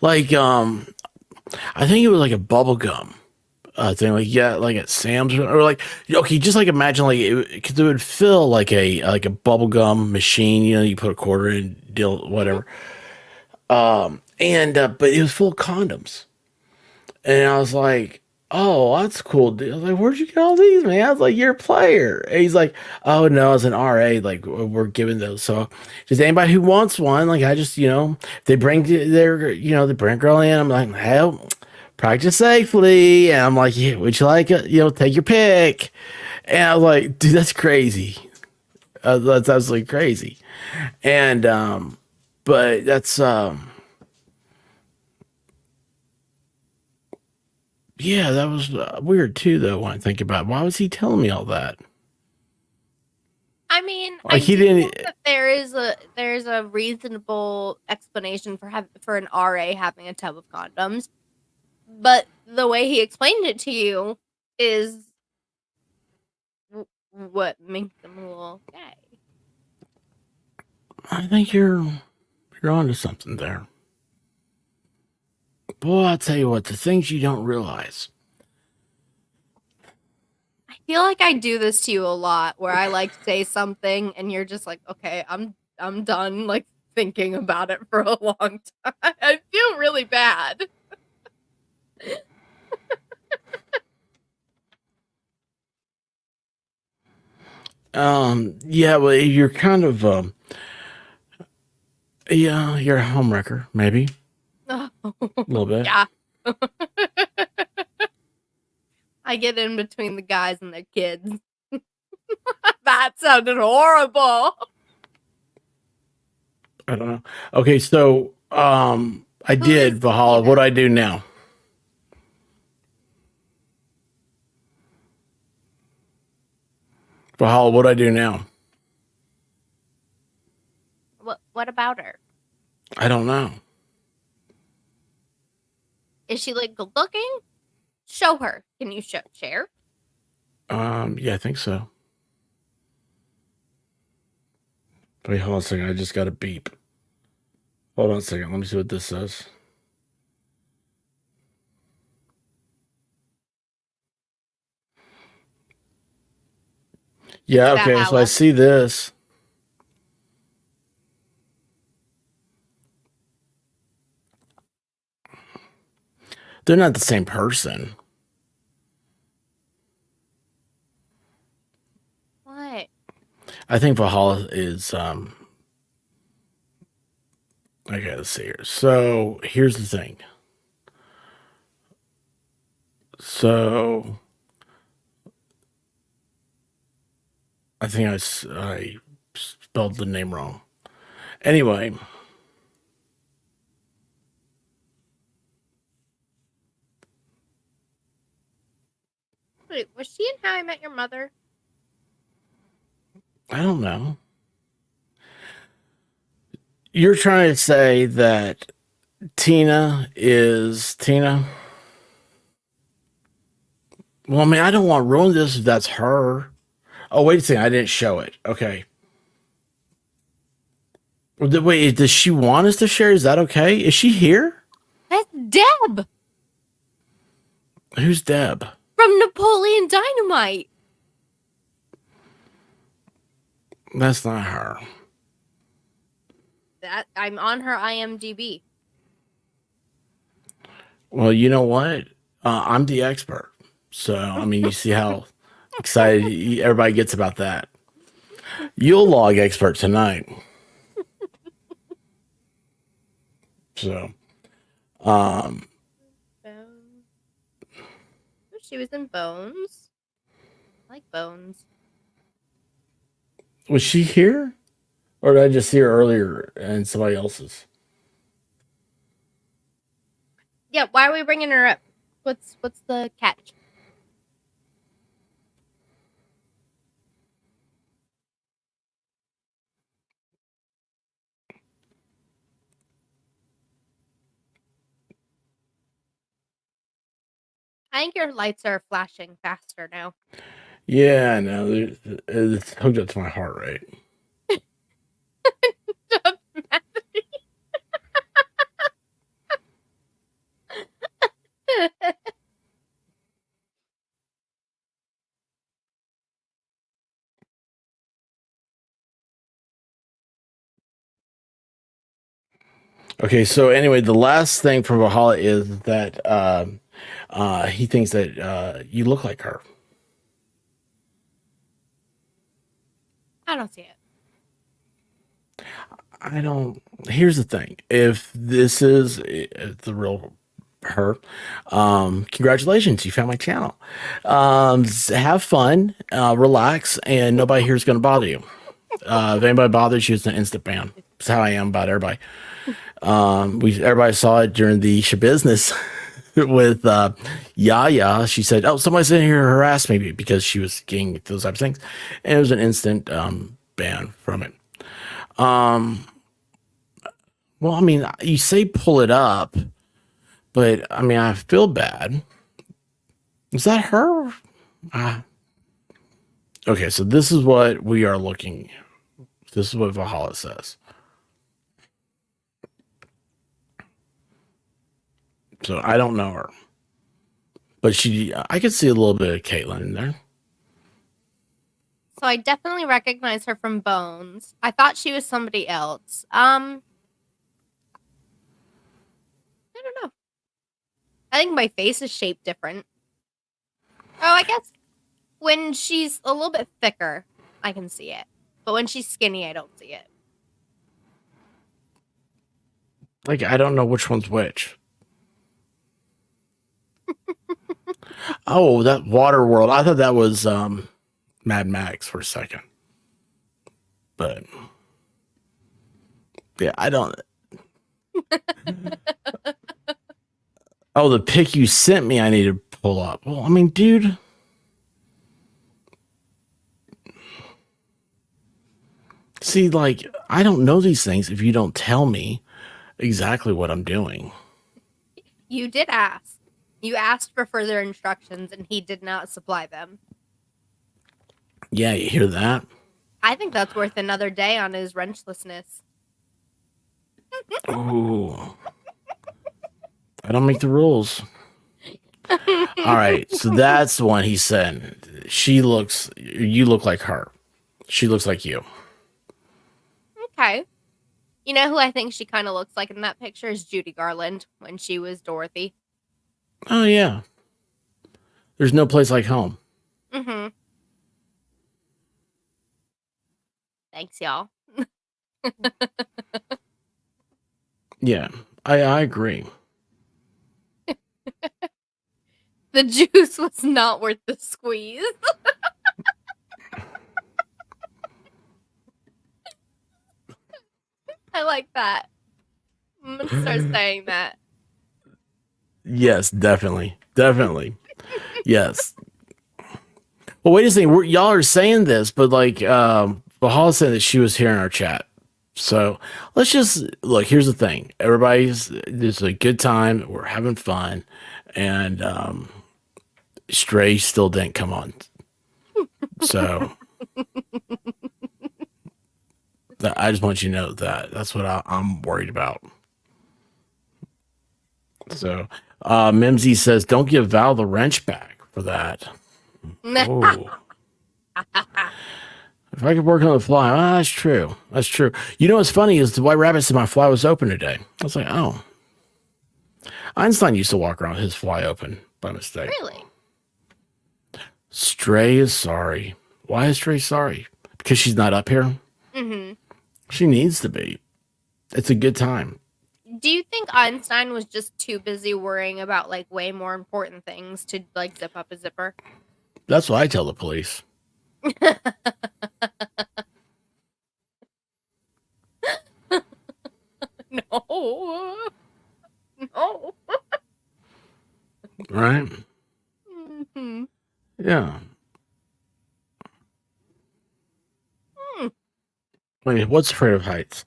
Like I think it was like a bubble gum thing, like like at Sam's or like okay, just like imagine like because it would fill like a bubble gum machine. You put a quarter in, deal whatever. And but it was full of condoms, and I was like, oh, that's cool, dude. I was like, where'd you get all these, man? I was like, you're a player. And he's like, oh no, as an RA, like we're giving those. So just anybody who wants one, like I just they bring they bring a girl in. I'm like, hell. Practice safely, and I'm like, yeah, would you like it? Take your pick. And I was like, dude, that's crazy. That's absolutely crazy. And but that's yeah, that was weird too, though. When I think about it. Why was he telling me all that? I mean, Like I he do didn't. think that there's a reasonable explanation for an RA having a tub of condoms, but the way he explained it to you is what makes them a little gay. I think you're onto something there. Boy, I'll tell you what, the things you don't realize. I feel like I do this to you a lot, where I like say something and you're just like, okay, I'm done. Like, thinking about it for a long time. I feel really bad. Yeah, well, you're kind of, yeah, you're a homewrecker, maybe Oh, a little bit. yeah. I get in between the guys and their kids. That sounded horrible. I don't know. Okay, so, I Who did is Valhalla. Tina? What do I do now? Valhalla, what do I do now? What about her? I don't know. Is she like good looking? Show her. Can you share? Yeah, I think so. Wait, hold on a second. I just got a beep. Hold on a second. Let me see what this says. Yeah, okay, so I Valhalla. see this. They're not the same person. What? I think Valhalla is okay, let's see here. So here's the thing. So I think I spelled the name wrong. Anyway, Wait, was she in How I Met Your Mother? I don't know. You're trying to say that Tina is Tina? Well, I mean, I don't want to ruin this if that's her. Oh, wait a second. I didn't show it. Okay. Wait, does she want us to share? Is that okay? Is she here? That's Deb Who's Deb? from Napoleon Dynamite. That's not her. That I'm on her IMDb. Well, you know what? I'm the expert. So, I mean, you see how excited everybody gets about that. Yule log expert tonight. So, Bones. She was in Bones. I like Bones. was she here? Or did I just see her earlier and somebody else's? Yeah, why are we bringing her up? What's the catch? I think your lights are flashing faster now. Yeah, I know. It's hooked up to my heart rate. Okay, so anyway, the last thing from Valhalla is that he thinks that you look like her. I don't see it. I don't. Here's the thing: if this is the real her, congratulations, you found my channel. Have fun, relax, and nobody here is going to bother you. If anybody bothers you, it's an instant ban. That's how I am about everybody. Everybody saw it during the Shabusiness with Yaya. She said, "Oh, somebody's in here to harass me," because she was getting those types of things, and it was an instant ban from it. Well, I mean, you say pull it up, but I mean, I feel bad. Is that her? Okay, so this is what we are looking. This is what Valhalla says. So I don't know her, but I could see a little bit of Caitlyn in there. So I definitely recognize her from Bones. I thought she was somebody else. I don't know. I think my face is shaped different. Oh, I guess when she's a little bit thicker, I can see it. But when she's skinny, I don't see it. Like, I don't know which one's which. Oh, that water world. I thought that was Mad Max for a second. But yeah, I don't. Oh, the pic you sent me, I need to pull up. Well, I mean, dude. See, like, I don't know these things if you don't tell me exactly what I'm doing. You did ask. You asked for further instructions, and he did not supply them. Yeah, you hear that? I think that's worth another day on his wrenchlessness. Ooh. I don't make the rules. All right, so that's the one he said. You look like her. She looks like you. Okay. You know who I think she kind of looks like in that picture is Judy Garland when she was Dorothy. Oh, yeah. There's no place like home. Mm-hmm. Thanks, y'all. Yeah, I agree. The juice was not worth the squeeze. I like that. I'm going to start saying that. Yes, definitely. Definitely. Yes. Well, wait a second. Y'all are saying this, but like, Bahal said that she was here in our chat. So let's just look. Here's the thing. This is a good time. We're having fun. And Stray still didn't come on. So I just want you to know that. That's what I'm worried about. So Mimsy says, don't give Val the wrench back for that. Oh. If I could work on the fly, that's true. That's true. You know what's funny is the White Rabbit said my fly was open today. I was like, oh. Einstein used to walk around with his fly open by mistake. Really? Stray is sorry. Why is Stray sorry? Because she's not up here? Mm-hmm. She needs to be. It's a good time. Do you think Einstein was just too busy worrying about like way more important things to like zip up a zipper? That's what I tell the police. No. No. Right? Mm-hmm. Yeah. Hmm. Wait, what's afraid of heights?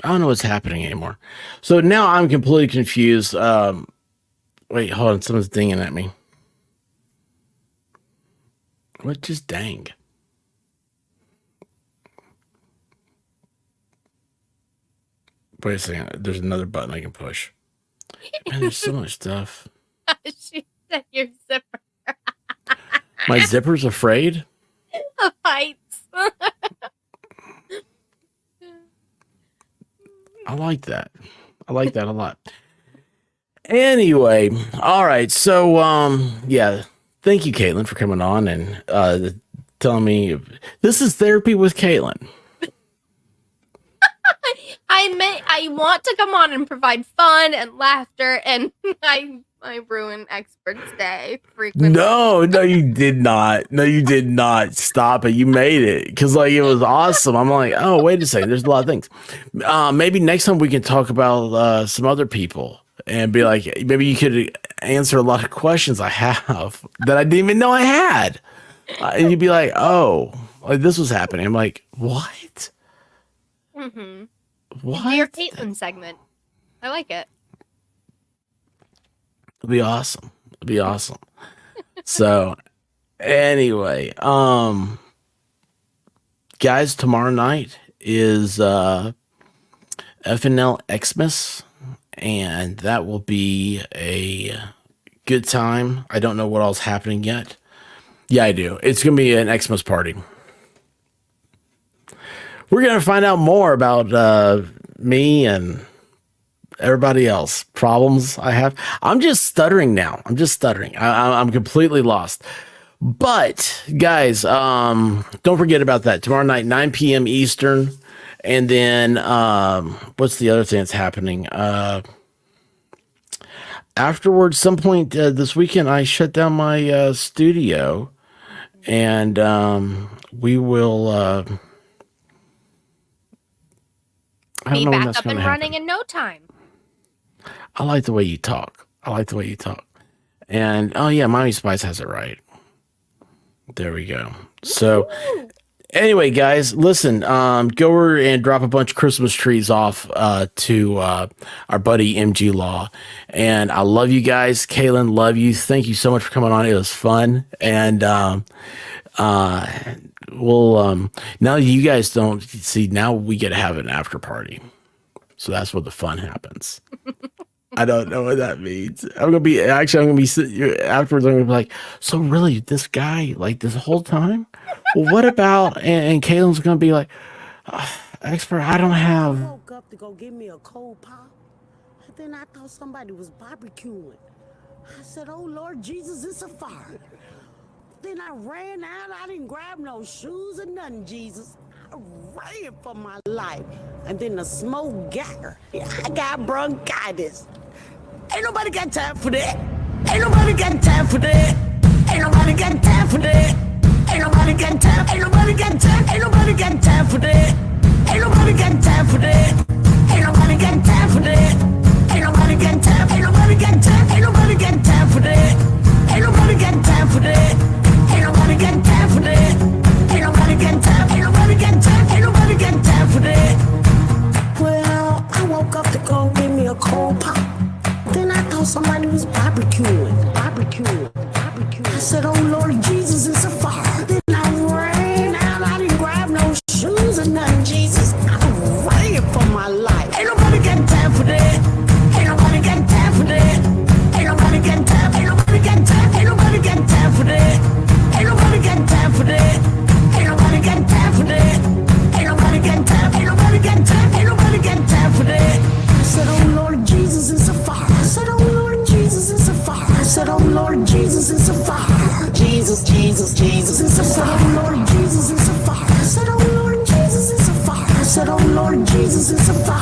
I don't know what's happening anymore. So now I'm completely confused. Wait, hold on. Someone's dinging at me. What just dang? Wait a second. There's another button I can push. Man, there's so much stuff. She said your zipper My zipper's afraid? of heights. I like that. I like that a lot. Anyway, all right. So, yeah. Thank you, Caitlin, for coming on and telling me this is therapy with Caitlin. I want to come on and provide fun and laughter, and I ruin experts' day frequently. No, you did not. No, you did not. Stop it. You made it because like it was awesome. I'm like, oh, wait a second. There's a lot of things. Maybe next time we can talk about some other people and be like, maybe you could answer a lot of questions I have that I didn't even know I had, and you'd be like, oh, like this was happening. I'm like, what? Mm-hmm. What? Your Caitlin segment. I like it. It'll be awesome. It'll be awesome. So anyway, guys, tomorrow night is FNL Xmas, and that will be a good time. I don't know what all's happening yet. Yeah, I do. It's going to be an Xmas party. We're going to find out more about me and everybody else. Problems I have. I'm just stuttering now. I'm completely lost. But, guys, don't forget about that. Tomorrow night, 9 p.m. Eastern. And then, what's the other thing that's happening? Afterwards, some point this weekend, I shut down my studio. And we will... I don't Be know when back that's up going and to running happen. in no time. I like the way you talk. And, oh, yeah, Mommy Spice has it right. There we go. So... Anyway, guys, listen, go over and drop a bunch of Christmas trees off to our buddy MG Law. And I love you guys. Kaylin, love you. Thank you so much for coming on. It was fun. And we'll now you guys don't see, now we get to have an after party. So that's where the fun happens. I don't know what that means. I'm gonna be sitting afterwards. I'm gonna be like, so really, this guy, like this whole time? Well, what about? And Caitlin's gonna be like, expert. I don't I have. woke up to go get me a cold pop, and then I thought somebody was barbecuing. I said, oh Lord Jesus, it's a fire. Then I ran out, I didn't grab no shoes or nothing, Jesus. I ran for my life. And then the smoke got her. I got bronchitis. Ain't nobody got time for that. Ain't nobody got time for that. Ain't nobody got time for that. Ain't nobody got time. Ain't nobody got time. Ain't nobody got time for that. Ain't nobody got time for that. Ain't nobody got time for that. Ain't nobody got time. Ain't nobody got time. Ain't nobody got time for that. Ain't nobody got time for that. Ain't nobody got time for that. Ain't nobody got time. Ain't nobody got time. Ain't nobody got time for that. Well, I woke up to go get me a cold pop. Then I thought somebody was barbecuing. I said, oh Lord Jesus, it's a fire. Then I ran out. I didn't grab no shoes or nothing, Jesus. I ran for my life. Ain't nobody got time for that. Ain't nobody got time for that. Ain't nobody got time. Ain't nobody got time. Ain't nobody got time for that. Ain't nobody got time for that. Ain't nobody got time for that. Ain't nobody got time. Ain't nobody got time. Ain't nobody got time for that. I said, oh Lord Jesus, it's a fire. I said, oh Lord Jesus, it's a fire. I said, oh Lord Jesus, it's a fire. Jesus, Jesus, Jesus, it's a fire. Oh Lord Jesus, it's a fire. I said, oh Lord Jesus, it's a fire. I said, oh Lord Jesus, it's a fire.